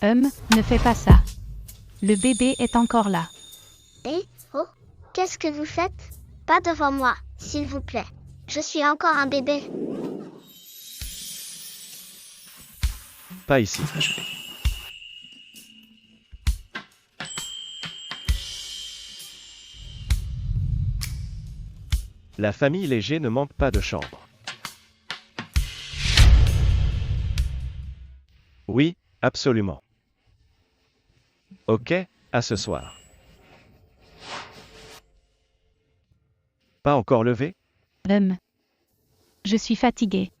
Ne fais pas ça. Le bébé est encore là. Oh, qu'est-ce que vous faites? Pas devant moi, s'il vous plaît. Je suis encore un bébé. Pas ici. La famille Léger ne manque pas de chambre. Oui, absolument. Ok, à ce soir. Pas encore levé? Je suis fatiguée.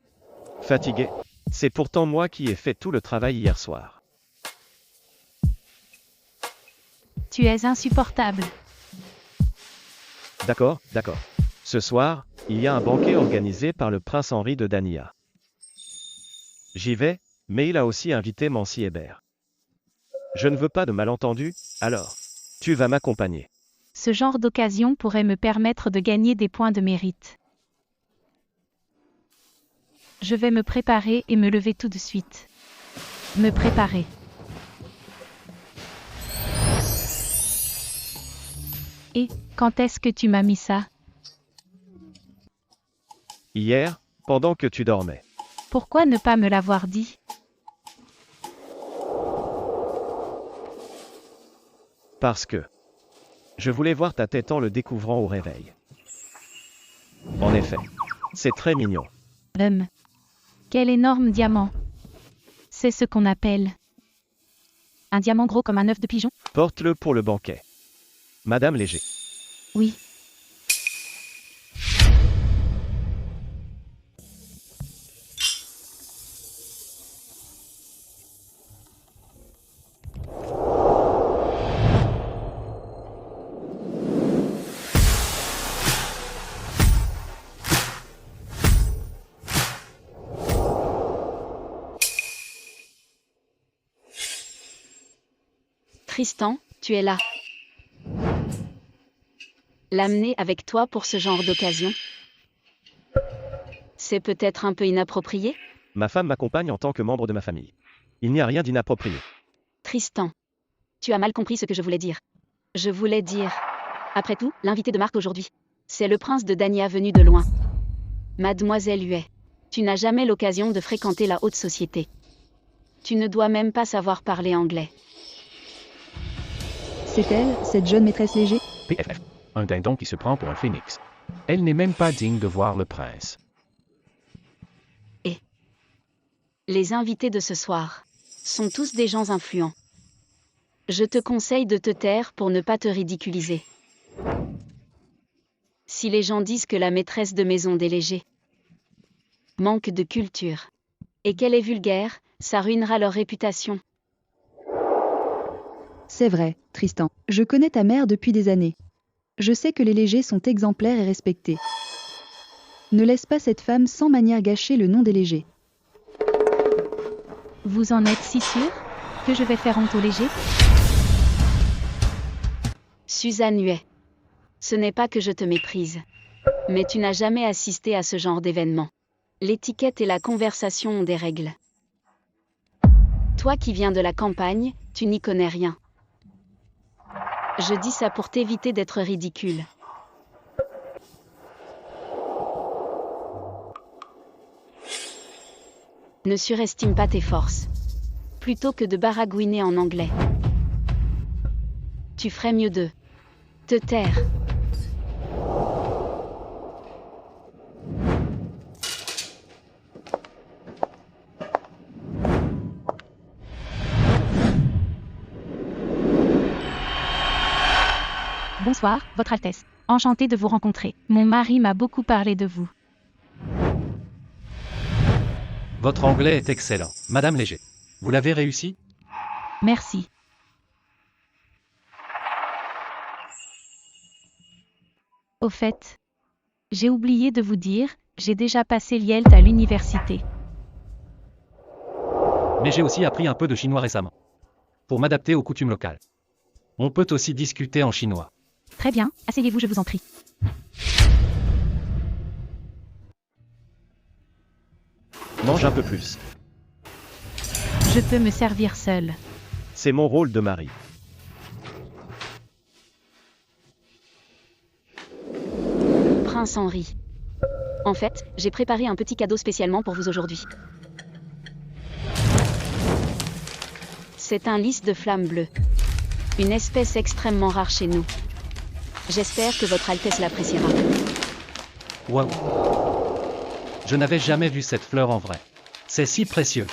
Fatigué? C'est pourtant moi qui ai fait tout le travail hier soir. Tu es insupportable. D'accord, d'accord. Ce soir, il y a un banquet organisé par le prince Henri de Dania. J'y vais, mais il a aussi invité Mancy Hébert. Je ne veux pas de malentendus, alors tu vas m'accompagner. Ce genre d'occasion pourrait me permettre de gagner des points de mérite. Je vais me préparer et me lever tout de suite. Me préparer. Et, quand est-ce que tu m'as mis ça? Hier, pendant que tu dormais. Pourquoi ne pas me l'avoir dit? Parce que je voulais voir ta tête en le découvrant au réveil. En effet, c'est très mignon. Quel énorme diamant. C'est ce qu'on appelle un diamant gros comme un œuf de pigeon? Porte-le pour le banquet. Madame Léger. Oui. Tristan, tu es là. L'amener avec toi pour ce genre d'occasion? C'est peut-être un peu inapproprié? Ma femme m'accompagne en tant que membre de ma famille. Il n'y a rien d'inapproprié. Tristan, tu as mal compris ce que je voulais dire. Je voulais dire... Après tout, l'invité de marque aujourd'hui, c'est le prince de Dania venu de loin. Mademoiselle Huet, tu n'as jamais l'occasion de fréquenter la haute société. Tu ne dois même pas savoir parler anglais. C'est elle, cette jeune maîtresse Léger? PFF. Un dindon qui se prend pour un phénix. Elle n'est même pas digne de voir le prince. Et les invités de ce soir sont tous des gens influents. Je te conseille de te taire pour ne pas te ridiculiser. Si les gens disent que la maîtresse de maison des Légers manque de culture et qu'elle est vulgaire, ça ruinera leur réputation. C'est vrai, Tristan. Je connais ta mère depuis des années. Je sais que les Légers sont exemplaires et respectés. Ne laisse pas cette femme sans manière gâcher le nom des Légers. Vous en êtes si sûr que je vais faire honte aux Légers? Suzanne Huet. Ce n'est pas que je te méprise. Mais tu n'as jamais assisté à ce genre d'événement. L'étiquette et la conversation ont des règles. Toi qui viens de la campagne, tu n'y connais rien. Je dis ça pour t'éviter d'être ridicule. Ne surestime pas tes forces. Plutôt que de baragouiner en anglais. Tu ferais mieux de te taire. Bonsoir, Votre Altesse. Enchantée de vous rencontrer. Mon mari m'a beaucoup parlé de vous. Votre anglais est excellent, Madame Léger. Vous l'avez réussi? Merci. Au fait, j'ai oublié de vous dire, j'ai déjà passé l'IELTS à l'université. Mais j'ai aussi appris un peu de chinois récemment. Pour m'adapter aux coutumes locales. On peut aussi discuter en chinois. Très bien, asseyez-vous, je vous en prie. Mange un peu plus. Je peux me servir seule. C'est mon rôle de mari. Prince Henri. En fait, j'ai préparé un petit cadeau spécialement pour vous aujourd'hui. C'est un lys de flamme bleue. Une espèce extrêmement rare chez nous. J'espère que Votre Altesse l'appréciera. Waouh! Je n'avais jamais vu cette fleur en vrai. C'est si précieux.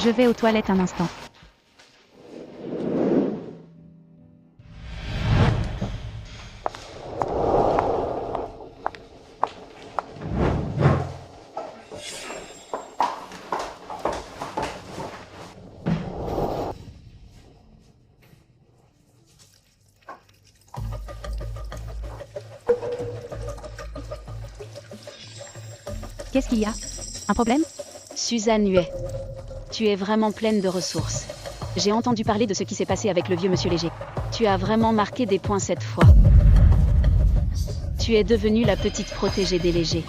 Je vais aux toilettes un instant. Qu'est-ce qu'il y a? Un problème? Suzanne Huet. Tu es vraiment pleine de ressources. J'ai entendu parler de ce qui s'est passé avec le vieux monsieur Léger. Tu as vraiment marqué des points cette fois. Tu es devenue la petite protégée des légers.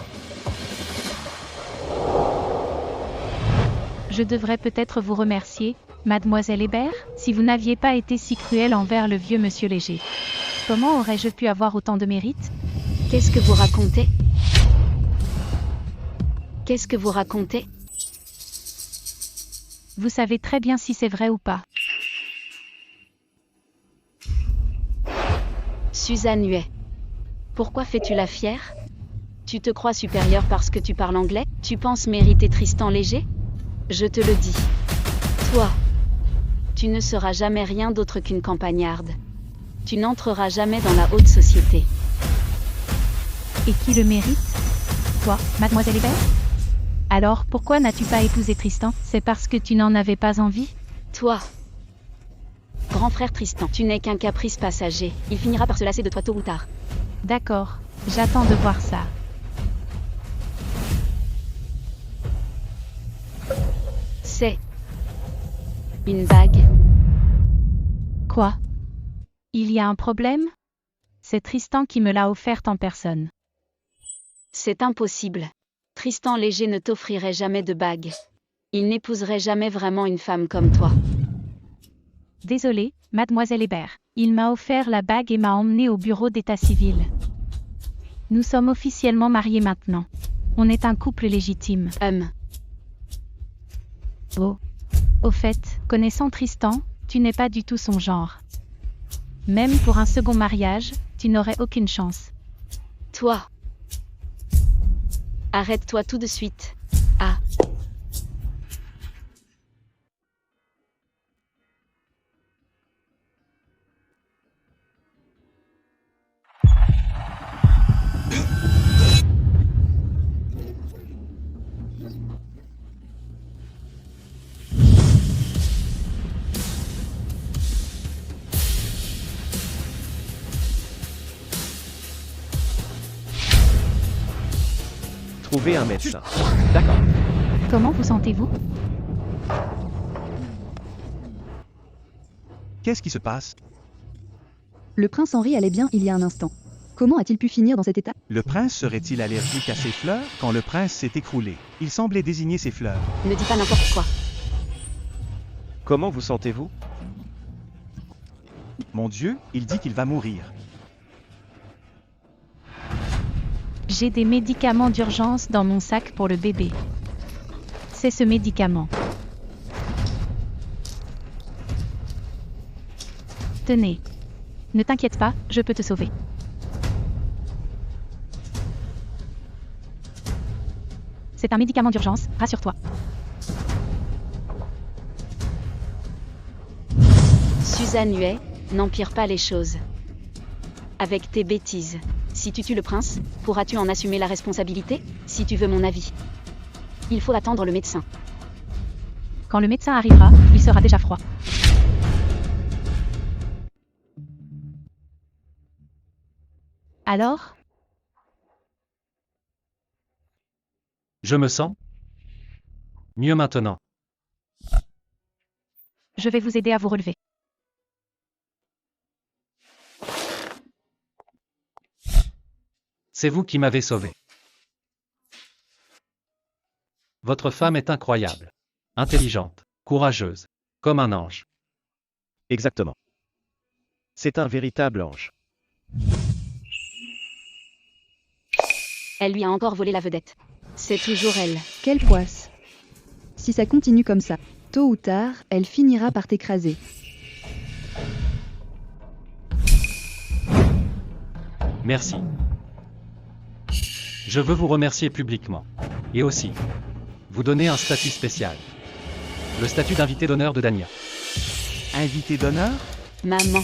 Je devrais peut-être vous remercier, mademoiselle Hébert, si vous n'aviez pas été si cruelle envers le vieux monsieur Léger. Comment aurais-je pu avoir autant de mérite? Qu'est-ce que vous racontez? Qu'est-ce que vous racontez? Vous savez très bien si c'est vrai ou pas. Suzanne Huet. Pourquoi fais-tu la fière? Tu te crois supérieure parce que tu parles anglais? Tu penses mériter Tristan Léger? Je te le dis. Toi, tu ne seras jamais rien d'autre qu'une campagnarde. Tu n'entreras jamais dans la haute société. Et qui le mérite? Toi, mademoiselle Hébert? Alors, pourquoi n'as-tu pas épousé Tristan? C'est parce que tu n'en avais pas envie? Toi, grand frère Tristan, tu n'es qu'un caprice passager. Il finira par se lasser de toi tôt ou tard. D'accord, j'attends de voir ça. C'est une bague. Quoi? Il y a un problème? C'est Tristan qui me l'a offerte en personne. C'est impossible. Tristan Léger ne t'offrirait jamais de bague. Il n'épouserait jamais vraiment une femme comme toi. Désolée, mademoiselle Hébert. Il m'a offert la bague et m'a emmenée au bureau d'état civil. Nous sommes officiellement mariés maintenant. On est un couple légitime. Oh. Au fait, connaissant Tristan, tu n'es pas du tout son genre. Même pour un second mariage, tu n'aurais aucune chance. Toi. Arrête-toi tout de suite. Ah. Trouver un médecin. D'accord. Comment vous sentez-vous? Qu'est-ce qui se passe? Le prince Henri allait bien il y a un instant. Comment a-t-il pu finir dans cet état? Le prince serait-il allergique à ses fleurs? Quand le prince s'est écroulé, il semblait désigner ses fleurs. Ne dis pas n'importe quoi. Comment vous sentez-vous? Mon Dieu, il dit qu'il va mourir. J'ai des médicaments d'urgence dans mon sac pour le bébé. C'est ce médicament. Tenez. Ne t'inquiète pas, je peux te sauver. C'est un médicament d'urgence, rassure-toi. Suzanne Huet, n'empire pas les choses. Avec tes bêtises. Si tu tues le prince, pourras-tu en assumer la responsabilité? Si tu veux mon avis. Il faut attendre le médecin. Quand le médecin arrivera, il sera déjà froid. Alors? Je me sens mieux maintenant. Je vais vous aider à vous relever. C'est vous qui m'avez sauvé. Votre femme est incroyable. Intelligente, courageuse, comme un ange. Exactement. C'est un véritable ange. Elle lui a encore volé la vedette. C'est toujours elle. Quelle poisse. Si ça continue comme ça, tôt ou tard, elle finira par t'écraser. Merci. Je veux vous remercier publiquement. Et aussi, vous donner un statut spécial. Le statut d'invité d'honneur de Dania. Invité d'honneur? Maman.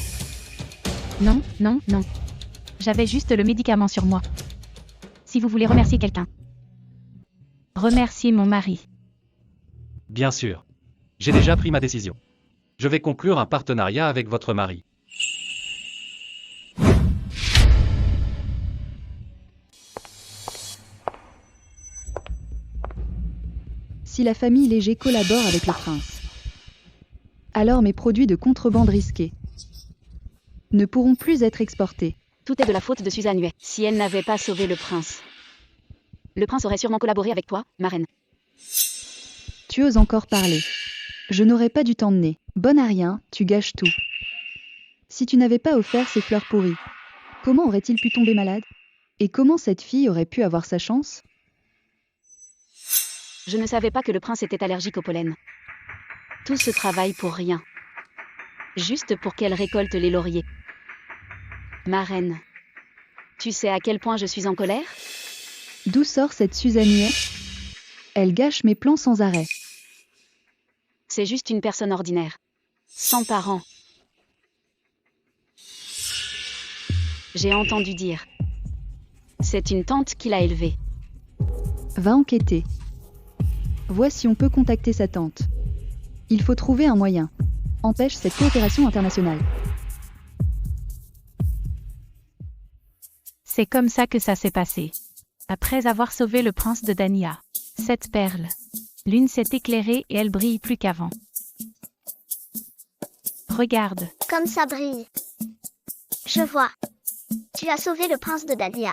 Non, non, non. J'avais juste le médicament sur moi. Si vous voulez remercier quelqu'un. Remerciez mon mari. Bien sûr. J'ai déjà pris ma décision. Je vais conclure un partenariat avec votre mari. Si la famille Léger collabore avec le prince, alors mes produits de contrebande risqués ne pourront plus être exportés. Tout est de la faute de Suzanne Huet. Si elle n'avait pas sauvé le prince aurait sûrement collaboré avec toi, ma reine. Tu oses encore parler. Je n'aurais pas dû t'emmener. Bonne à rien, tu gâches tout. Si tu n'avais pas offert ces fleurs pourries, comment aurait-il pu tomber malade? Et comment cette fille aurait pu avoir sa chance? Je ne savais pas que le prince était allergique au pollen. Tout ce travail pour rien. Juste pour qu'elle récolte les lauriers. Ma reine. Tu sais à quel point je suis en colère? D'où sort cette Suzanne Huet? Elle gâche mes plans sans arrêt. C'est juste une personne ordinaire. Sans parents. J'ai entendu dire. C'est une tante qui l'a élevée. Va enquêter. Vois si on peut contacter sa tante. Il faut trouver un moyen. Empêche cette coopération internationale. C'est comme ça que ça s'est passé. Après avoir sauvé le prince de Dania. Cette perle. L'une s'est éclairée et elle brille plus qu'avant. Regarde. Comme ça brille. Je vois. Tu as sauvé le prince de Dania.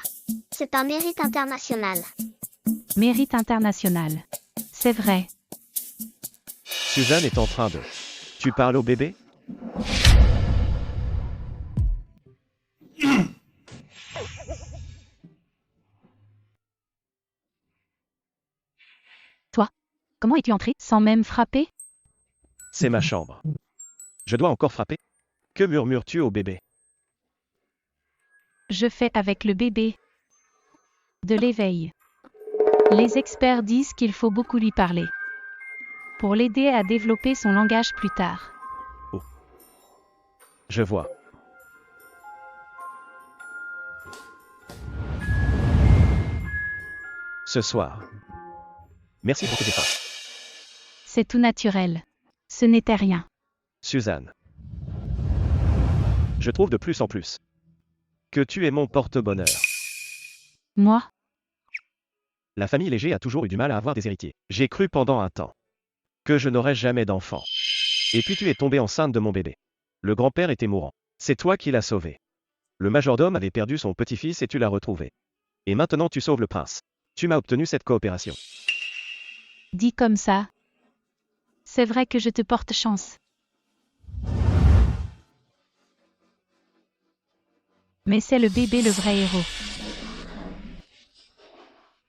C'est un mérite international. Mérite international. C'est vrai. Suzanne est en train de... Tu parles au bébé? Toi, comment es-tu entré sans même frapper? C'est ma chambre. Je dois encore frapper? Que murmures-tu au bébé? Je fais avec le bébé. De l'éveil. Les experts disent qu'il faut beaucoup lui parler. Pour l'aider à développer son langage plus tard. Oh. Je vois. Ce soir. Merci pour tes efforts. C'est tout naturel. Ce n'était rien. Suzanne. Je trouve de plus en plus que tu es mon porte-bonheur. Moi? La famille Léger a toujours eu du mal à avoir des héritiers. J'ai cru pendant un temps que je n'aurais jamais d'enfant. Et puis tu es tombée enceinte de mon bébé. Le grand-père était mourant. C'est toi qui l'as sauvé. Le majordome avait perdu son petit-fils et tu l'as retrouvé. Et maintenant tu sauves le prince. Tu m'as obtenu cette coopération. Dit comme ça. C'est vrai que je te porte chance. Mais c'est le bébé le vrai héros.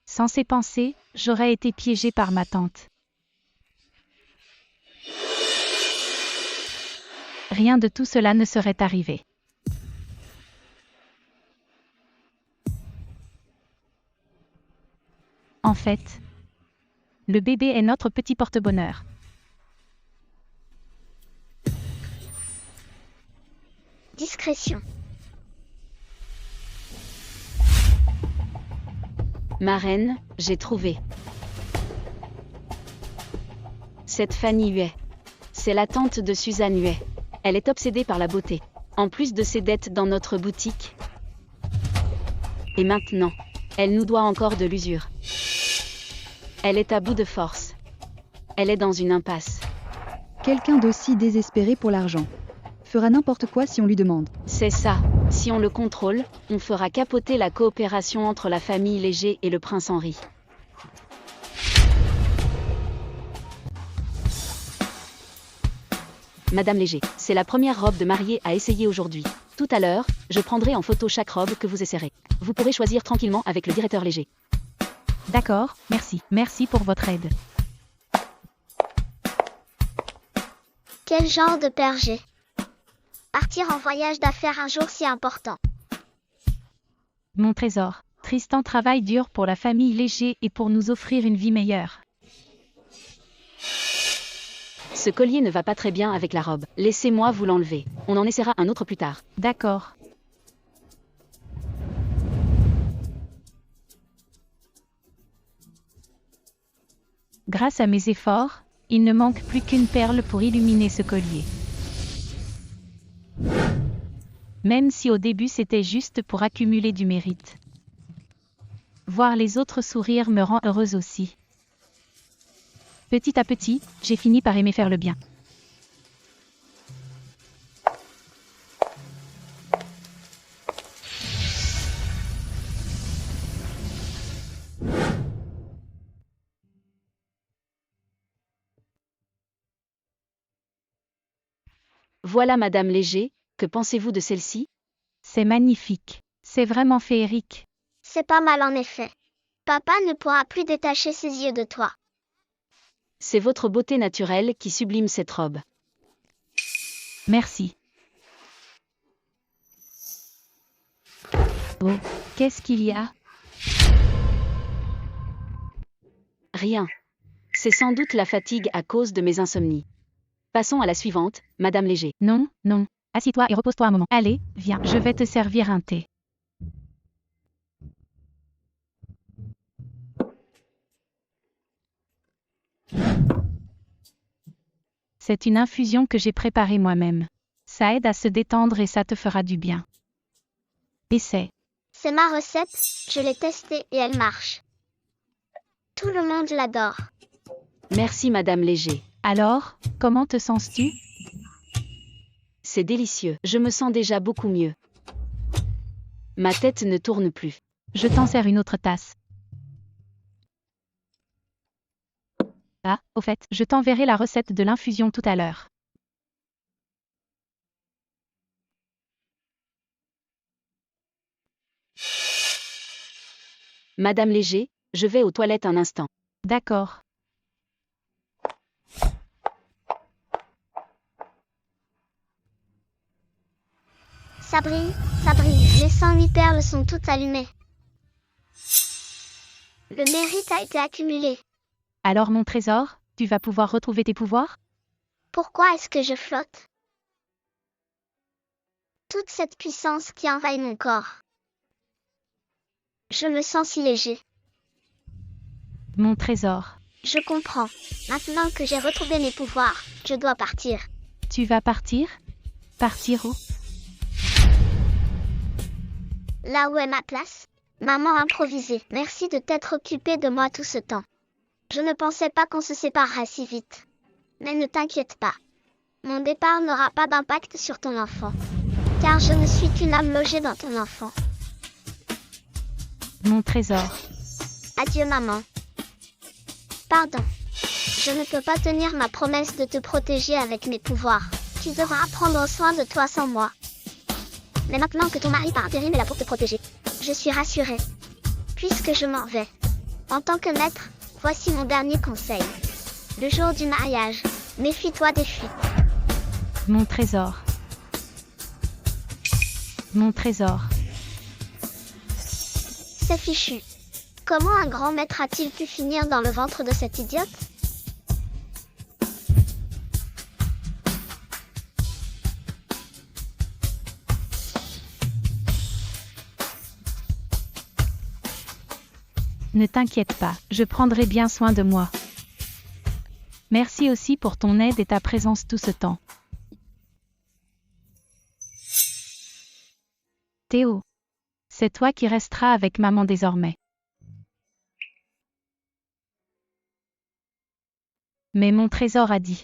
Sans ces pensées, j'aurais été piégée par ma tante. Rien de tout cela ne serait arrivé. En fait, le bébé est notre petit porte-bonheur. Discrétion. Ma reine, j'ai trouvé. Cette Fanny Huet. C'est la tante de Suzanne Huet. Elle est obsédée par la beauté. En plus de ses dettes dans notre boutique. Et maintenant, elle nous doit encore de l'usure. Elle est à bout de force. Elle est dans une impasse. Quelqu'un d'aussi désespéré pour l'argent fera n'importe quoi si on lui demande. C'est ça. Si on le contrôle, on fera capoter la coopération entre la famille Léger et le prince Henri. Madame Léger, c'est la première robe de mariée à essayer aujourd'hui. Tout à l'heure, je prendrai en photo chaque robe que vous essaierez. Vous pourrez choisir tranquillement avec le directeur Léger. D'accord, merci. Merci pour votre aide. Quel genre de père j'ai? Partir en voyage d'affaires un jour si important. Mon trésor. Tristan travaille dur pour la famille Léger et pour nous offrir une vie meilleure. Ce collier ne va pas très bien avec la robe. Laissez-moi vous l'enlever. On en essaiera un autre plus tard. D'accord. Grâce à mes efforts, il ne manque plus qu'une perle pour illuminer ce collier. Même si au début c'était juste pour accumuler du mérite. Voir les autres sourire me rend heureuse aussi. Petit à petit, j'ai fini par aimer faire le bien. Voilà Madame Léger, que pensez-vous de celle-ci? C'est magnifique. C'est vraiment féerique. C'est pas mal en effet. Papa ne pourra plus détacher ses yeux de toi. C'est votre beauté naturelle qui sublime cette robe. Merci. Oh, qu'est-ce qu'il y a? Rien. C'est sans doute la fatigue à cause de mes insomnies. Passons à la suivante, Madame Léger. Non, non. Assis-toi et repose-toi un moment. Allez, viens, je vais te servir un thé. C'est une infusion que j'ai préparée moi-même. Ça aide à se détendre et ça te fera du bien. Essaie. C'est ma recette, je l'ai testée et elle marche. Tout le monde l'adore. Merci Madame Léger. Alors, comment te sens-tu? C'est délicieux. Je me sens déjà beaucoup mieux. Ma tête ne tourne plus. Je t'en sers une autre tasse. Ah, au fait, je t'enverrai la recette de l'infusion tout à l'heure. Madame Léger, je vais aux toilettes un instant. D'accord. Ça brille, ça brille. Les 108 perles sont toutes allumées. Le mérite a été accumulé. Alors mon trésor, tu vas pouvoir retrouver tes pouvoirs? Pourquoi est-ce que je flotte? Toute cette puissance qui envahit mon corps. Je me sens si léger. Mon trésor. Je comprends. Maintenant que j'ai retrouvé mes pouvoirs, je dois partir. Tu vas partir? Partir où? Là où est ma place? Maman improvisée. Merci de t'être occupée de moi tout ce temps. Je ne pensais pas qu'on se séparerait si vite. Mais ne t'inquiète pas. Mon départ n'aura pas d'impact sur ton enfant. Car je ne suis qu'une âme logée dans ton enfant. Mon trésor. Adieu maman. Pardon. Je ne peux pas tenir ma promesse de te protéger avec mes pouvoirs. Tu devras prendre soin de toi sans moi. Mais maintenant que ton mari par intérim est là pour te protéger, je suis rassurée. Puisque je m'en vais. En tant que maître, voici mon dernier conseil. Le jour du mariage, méfie-toi des fuites. Mon trésor. Mon trésor. C'est fichu. Comment un grand maître a-t-il pu finir dans le ventre de cette idiote ? Ne t'inquiète pas, je prendrai bien soin de moi. Merci aussi pour ton aide et ta présence tout ce temps. Théo. C'est toi qui resteras avec maman désormais. Mais mon trésor a dit.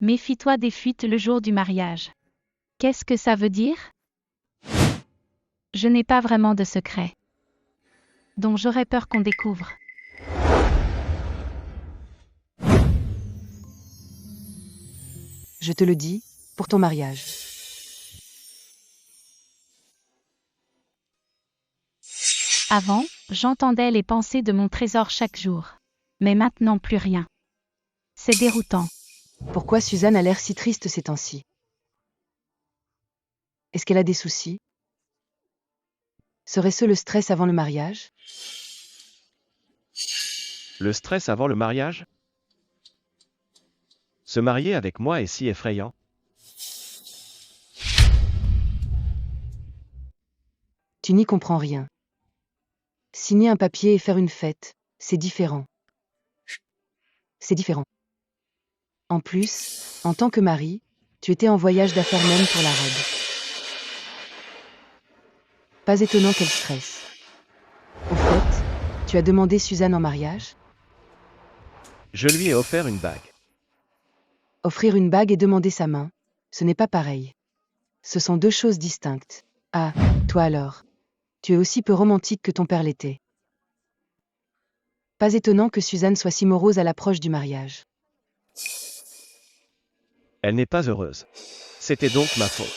Méfie-toi des fuites le jour du mariage. Qu'est-ce que ça veut dire ? Je n'ai pas vraiment de secret. Dont j'aurais peur qu'on découvre. Je te le dis, pour ton mariage. Avant, j'entendais les pensées de mon trésor chaque jour. Mais maintenant plus rien. C'est déroutant. Pourquoi Suzanne a l'air si triste ces temps-ci ? Est-ce qu'elle a des soucis ? Serait-ce le stress avant le mariage ? Le stress avant le mariage ? Se marier avec moi est si effrayant. Tu n'y comprends rien. Signer un papier et faire une fête, c'est différent. C'est différent. En plus, en tant que mari, tu étais en voyage d'affaires même pour la robe. Pas étonnant qu'elle stresse. Au fait, tu as demandé Suzanne en mariage ? Je lui ai offert une bague. Offrir une bague et demander sa main, ce n'est pas pareil. Ce sont deux choses distinctes. Ah, toi alors. Tu es aussi peu romantique que ton père l'était. Pas étonnant que Suzanne soit si morose à l'approche du mariage. Elle n'est pas heureuse. C'était donc ma faute.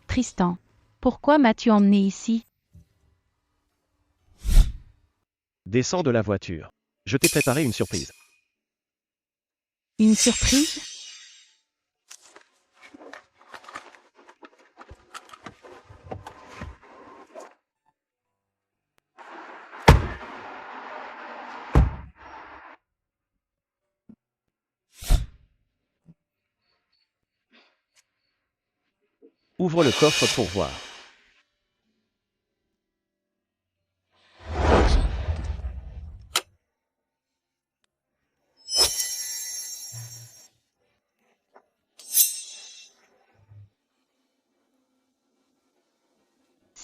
Tristan. Pourquoi m'as-tu emmené ici ? Descends de la voiture. Je t'ai préparé une surprise. Une surprise ? Ouvre le coffre pour voir.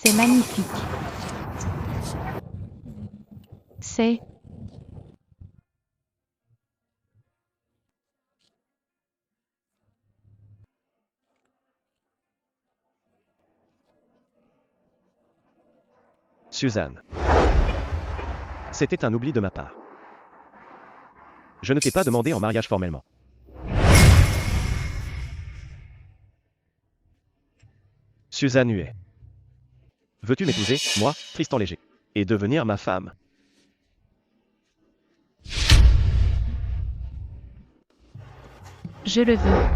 C'est magnifique. C'est... Suzanne. C'était un oubli de ma part. Je ne t'ai pas demandé en mariage formellement. Suzanne Huet. Veux-tu m'épouser, moi, Tristan Léger, et devenir ma femme ? Je le veux.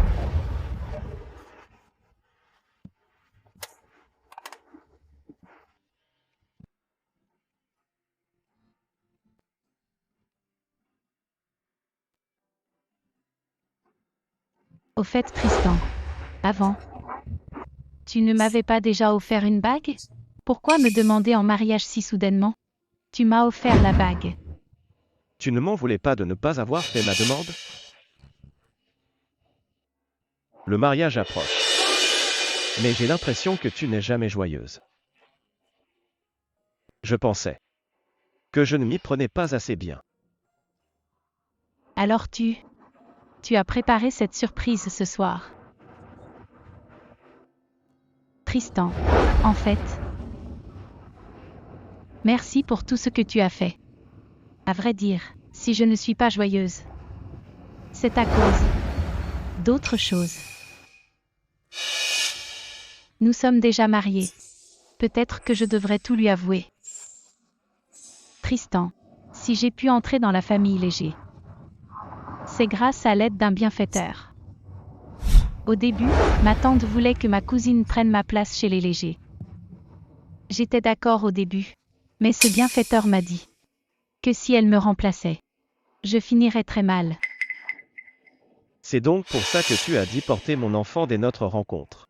Au fait, Tristan. Avant. Tu ne m'avais pas déjà offert une bague ? Pourquoi me demander en mariage si soudainement ? Tu m'as offert la bague. Tu ne m'en voulais pas de ne pas avoir fait ma demande ? Le mariage approche. Mais j'ai l'impression que tu n'es jamais joyeuse. Je pensais que je ne m'y prenais pas assez bien. Alors tu as préparé cette surprise ce soir. Tristan, en fait. Merci pour tout ce que tu as fait. À vrai dire, si je ne suis pas joyeuse, c'est à cause d'autre chose. Nous sommes déjà mariés. Peut-être que je devrais tout lui avouer. Tristan, si j'ai pu entrer dans la famille Léger, c'est grâce à l'aide d'un bienfaiteur. Au début, ma tante voulait que ma cousine prenne ma place chez les Légers. J'étais d'accord au début, mais ce bienfaiteur m'a dit que si elle me remplaçait, je finirais très mal. C'est donc pour ça que tu as dit porter mon enfant dès notre rencontre.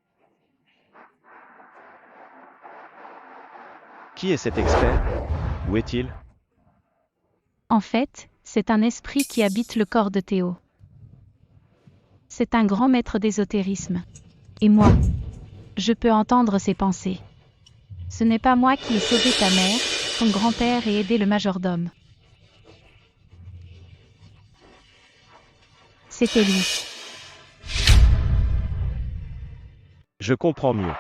Qui est cet expert? Où est-il? En fait, c'est un esprit qui habite le corps de Théo. C'est un grand maître d'ésotérisme. Et moi, je peux entendre ses pensées. Ce n'est pas moi qui ai sauvé ta mère, ton grand-père et aidé le majordome. C'était lui. Je comprends mieux.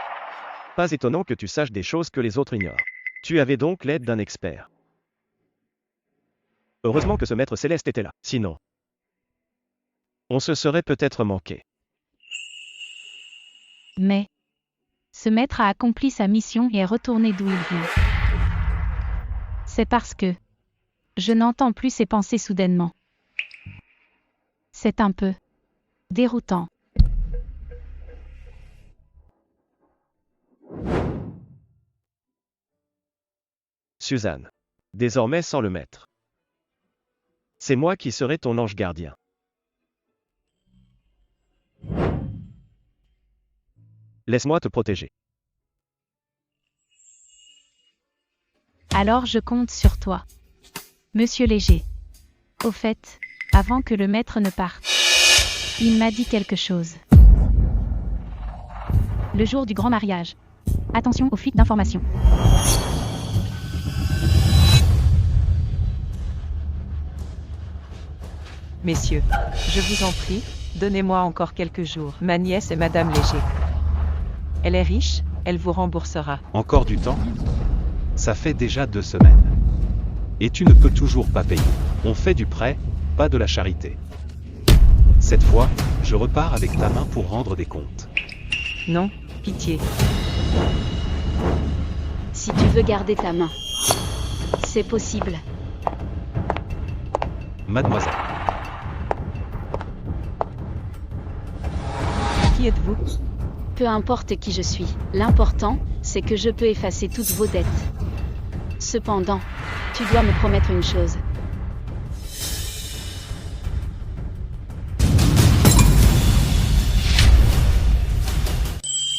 Pas étonnant que tu saches des choses que les autres ignorent. Tu avais donc l'aide d'un expert. Heureusement que ce maître céleste était là, sinon on se serait peut-être manqué. Mais ce maître a accompli sa mission et est retourné d'où il vient. C'est parce que je n'entends plus ses pensées soudainement. C'est un peu déroutant. Suzanne. Désormais sans le maître. C'est moi qui serai ton ange gardien. Laisse-moi te protéger. Alors je compte sur toi. Monsieur Léger. Au fait, avant que le maître ne parte, il m'a dit quelque chose. Le jour du grand mariage. Attention aux fuites d'informations. Messieurs, je vous en prie, donnez-moi encore quelques jours. Ma nièce est Madame Léger. Elle est riche, elle vous remboursera. Encore du temps? Ça fait déjà 2 semaines. Et tu ne peux toujours pas payer. On fait du prêt, pas de la charité. Cette fois, je repars avec ta main pour rendre des comptes. Non, pitié. Si tu veux garder ta main, c'est possible. Mademoiselle. Qui êtes-vous? Peu importe qui je suis, l'important, c'est que je peux effacer toutes vos dettes. Cependant, tu dois me promettre une chose.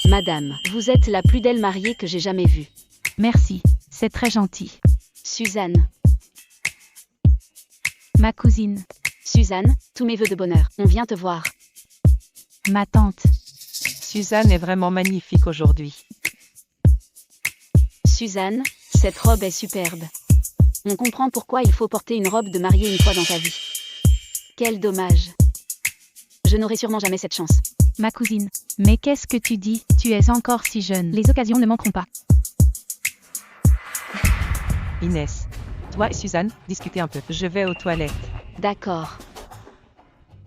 Madame, vous êtes la plus belle mariée que j'ai jamais vue. Merci, c'est très gentil. Suzanne. Ma cousine. Suzanne, tous mes vœux de bonheur. On vient te voir. Ma tante. Suzanne est vraiment magnifique aujourd'hui. Suzanne, cette robe est superbe. On comprend pourquoi il faut porter une robe de mariée une fois dans ta vie. Quel dommage. Je n'aurai sûrement jamais cette chance. Ma cousine. Mais qu'est-ce que tu dis? Tu es encore si jeune. Les occasions ne manqueront pas. Inès. Toi et Suzanne, discutez un peu. Je vais aux toilettes. D'accord.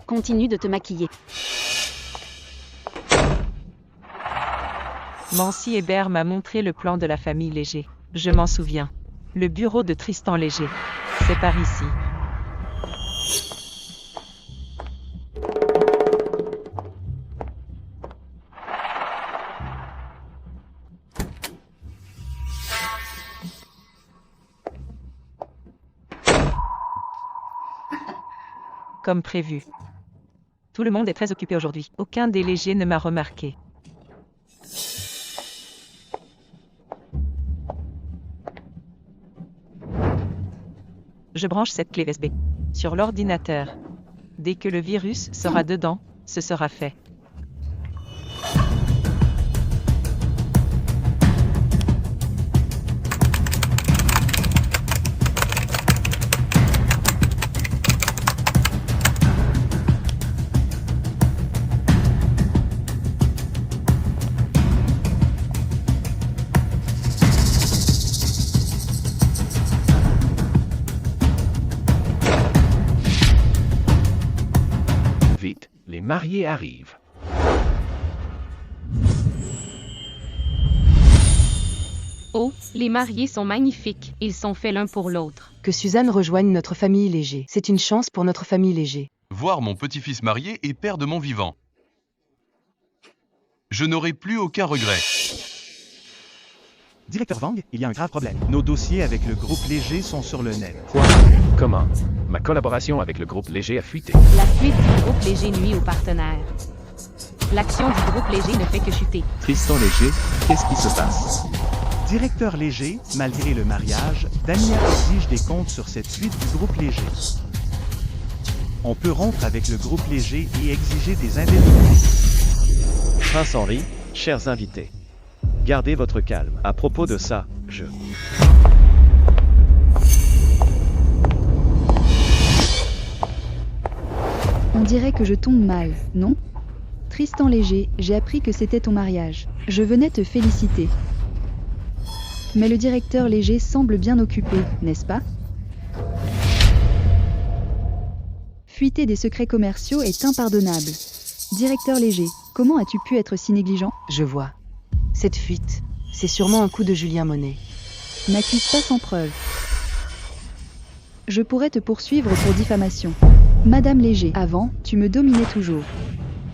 Continue de te maquiller. Mancy Hébert m'a montré le plan de la famille Léger. Je m'en souviens. Le bureau de Tristan Léger. C'est par ici. Comme prévu. Tout le monde est très occupé aujourd'hui. Aucun des Légers ne m'a remarqué. Je branche cette clé USB sur l'ordinateur. Dès que le virus sera dedans, ce sera fait. mariés arrivent. Oh, les mariés sont magnifiques. Ils sont faits l'un pour l'autre. Que Suzanne rejoigne notre famille Léger. C'est une chance pour notre famille Léger. Voir mon petit-fils marié et père de mon vivant. Je n'aurai plus aucun regret. Directeur Wang, il y a un grave problème. Nos dossiers avec le groupe Léger sont sur le net. Quoi? Comment? Ma collaboration avec le groupe Léger a fuité. La fuite du groupe Léger nuit aux partenaires. L'action du groupe Léger ne fait que chuter. Tristan Léger, qu'est-ce qui se passe? Directeur Léger, malgré le mariage, Damien exige des comptes sur cette fuite du groupe Léger. On peut rompre avec le groupe Léger et exiger des indemnités. Prince Henri, chers invités, gardez votre calme. À propos de ça, On dirait que je tombe mal, non? Tristan Léger, j'ai appris que c'était ton mariage. Je venais te féliciter. Mais le directeur Léger semble bien occupé, n'est-ce pas? Fuiter des secrets commerciaux est impardonnable. Directeur Léger, comment as-tu pu être si négligent? Je vois. Cette fuite, c'est sûrement un coup de Julien Monet. N'accuse pas sans preuve. Je pourrais te poursuivre pour diffamation. Madame Léger, avant, tu me dominais toujours.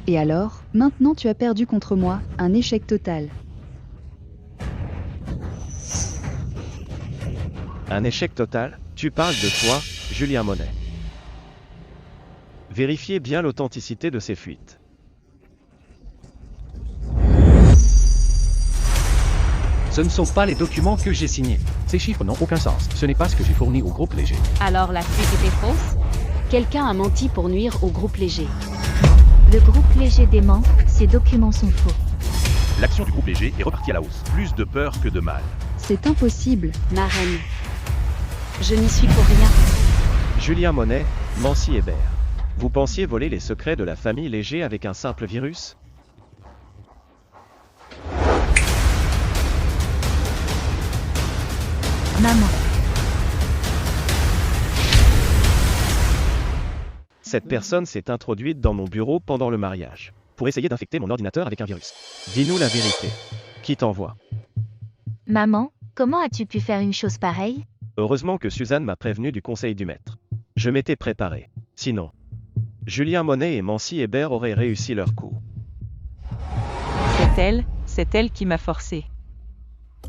Et alors, maintenant tu as perdu contre moi, un échec total. Un échec total? Tu parles de toi, Julien Monet. Vérifiez bien l'authenticité de ces fuites. Ce ne sont pas les documents que j'ai signés. Ces chiffres n'ont aucun sens. Ce n'est pas ce que j'ai fourni au groupe Léger. Alors la fuite était fausse? Quelqu'un a menti pour nuire au groupe Léger. Le groupe Léger dément, ces documents sont faux. L'action du groupe Léger est repartie à la hausse. Plus de peur que de mal. C'est impossible. Marraine. Je n'y suis pour rien. Julien Monet, Mancy Hébert. Vous pensiez voler les secrets de la famille Léger avec un simple virus? Maman. Cette personne s'est introduite dans mon bureau pendant le mariage, pour essayer d'infecter mon ordinateur avec un virus. Dis-nous la vérité. Qui t'envoie? Maman, comment as-tu pu faire une chose pareille? Heureusement que Suzanne m'a prévenu du conseil du maître. Je m'étais préparé. Sinon, Julien Monet et Mancy Hébert auraient réussi leur coup. C'est elle qui m'a forcé.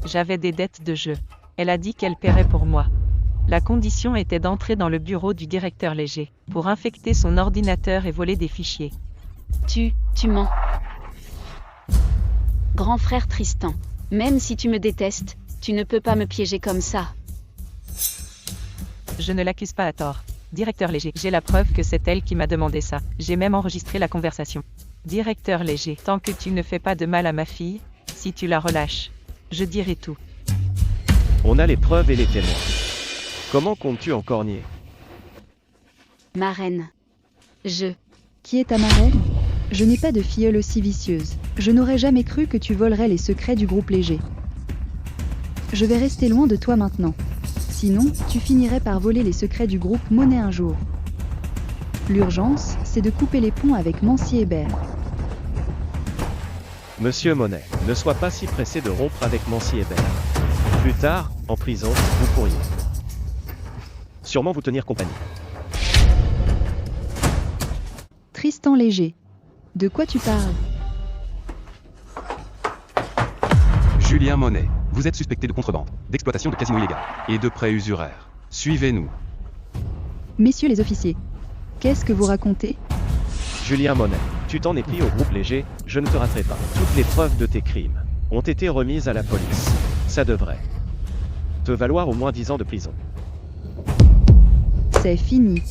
J'avais des dettes de jeu. Elle a dit qu'elle paierait pour moi. La condition était d'entrer dans le bureau du directeur Léger, pour infecter son ordinateur et voler des fichiers. Tu mens. Grand frère Tristan, même si tu me détestes, tu ne peux pas me piéger comme ça. Je ne l'accuse pas à tort. Directeur Léger, j'ai la preuve que c'est elle qui m'a demandé ça. J'ai même enregistré la conversation. Directeur Léger, tant que tu ne fais pas de mal à ma fille, si tu la relâches, je dirai tout. On a les preuves et les témoins. Comment comptes-tu encore nier? Marraine. Qui est ta marraine? Je n'ai pas de filleule aussi vicieuse. Je n'aurais jamais cru que tu volerais les secrets du groupe Léger. Je vais rester loin de toi maintenant. Sinon, tu finirais par voler les secrets du groupe Monet un jour. L'urgence, c'est de couper les ponts avec Mancy Hébert. Monsieur Monet, ne sois pas si pressé de rompre avec Mancy Hébert. Plus tard, en prison, vous pourriez sûrement vous tenir compagnie. Tristan Léger. De quoi tu parles? Julien Monet, vous êtes suspecté de contrebande, d'exploitation de casino illégal et de prêt usuraire. Suivez-nous. Messieurs les officiers, qu'est-ce que vous racontez? Julien Monet, tu t'en es pris au groupe Léger, je ne te raterai pas. Toutes les preuves de tes crimes ont été remises à la police. Ça devrait te valoir au moins 10 ans de prison. C'est fini.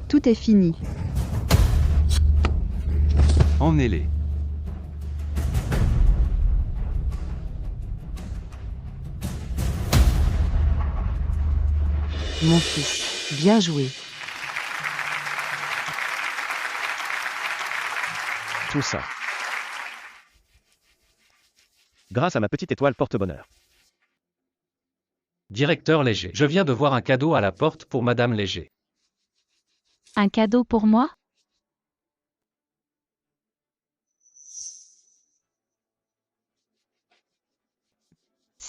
Tout est fini. Emmenez-les. Mon fils, bien joué. Tout ça grâce à ma petite étoile porte-bonheur. Directeur Léger, je viens de voir un cadeau à la porte pour Madame Léger. Un cadeau pour moi?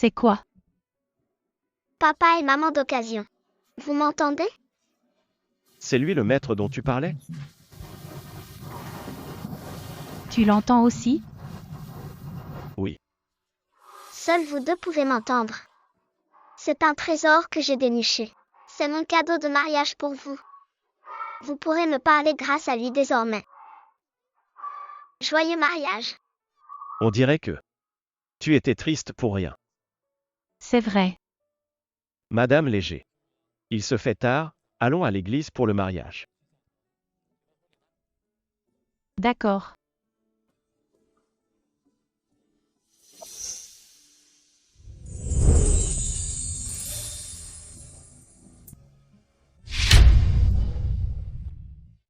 C'est quoi? Papa et maman d'occasion. Vous m'entendez? C'est lui le maître dont tu parlais? Tu l'entends aussi? Oui. Seuls vous deux pouvez m'entendre. C'est un trésor que j'ai déniché. C'est mon cadeau de mariage pour vous. Vous pourrez me parler grâce à lui désormais. Joyeux mariage. On dirait que tu étais triste pour rien. C'est vrai. Madame Léger. Il se fait tard, allons à l'église pour le mariage. D'accord.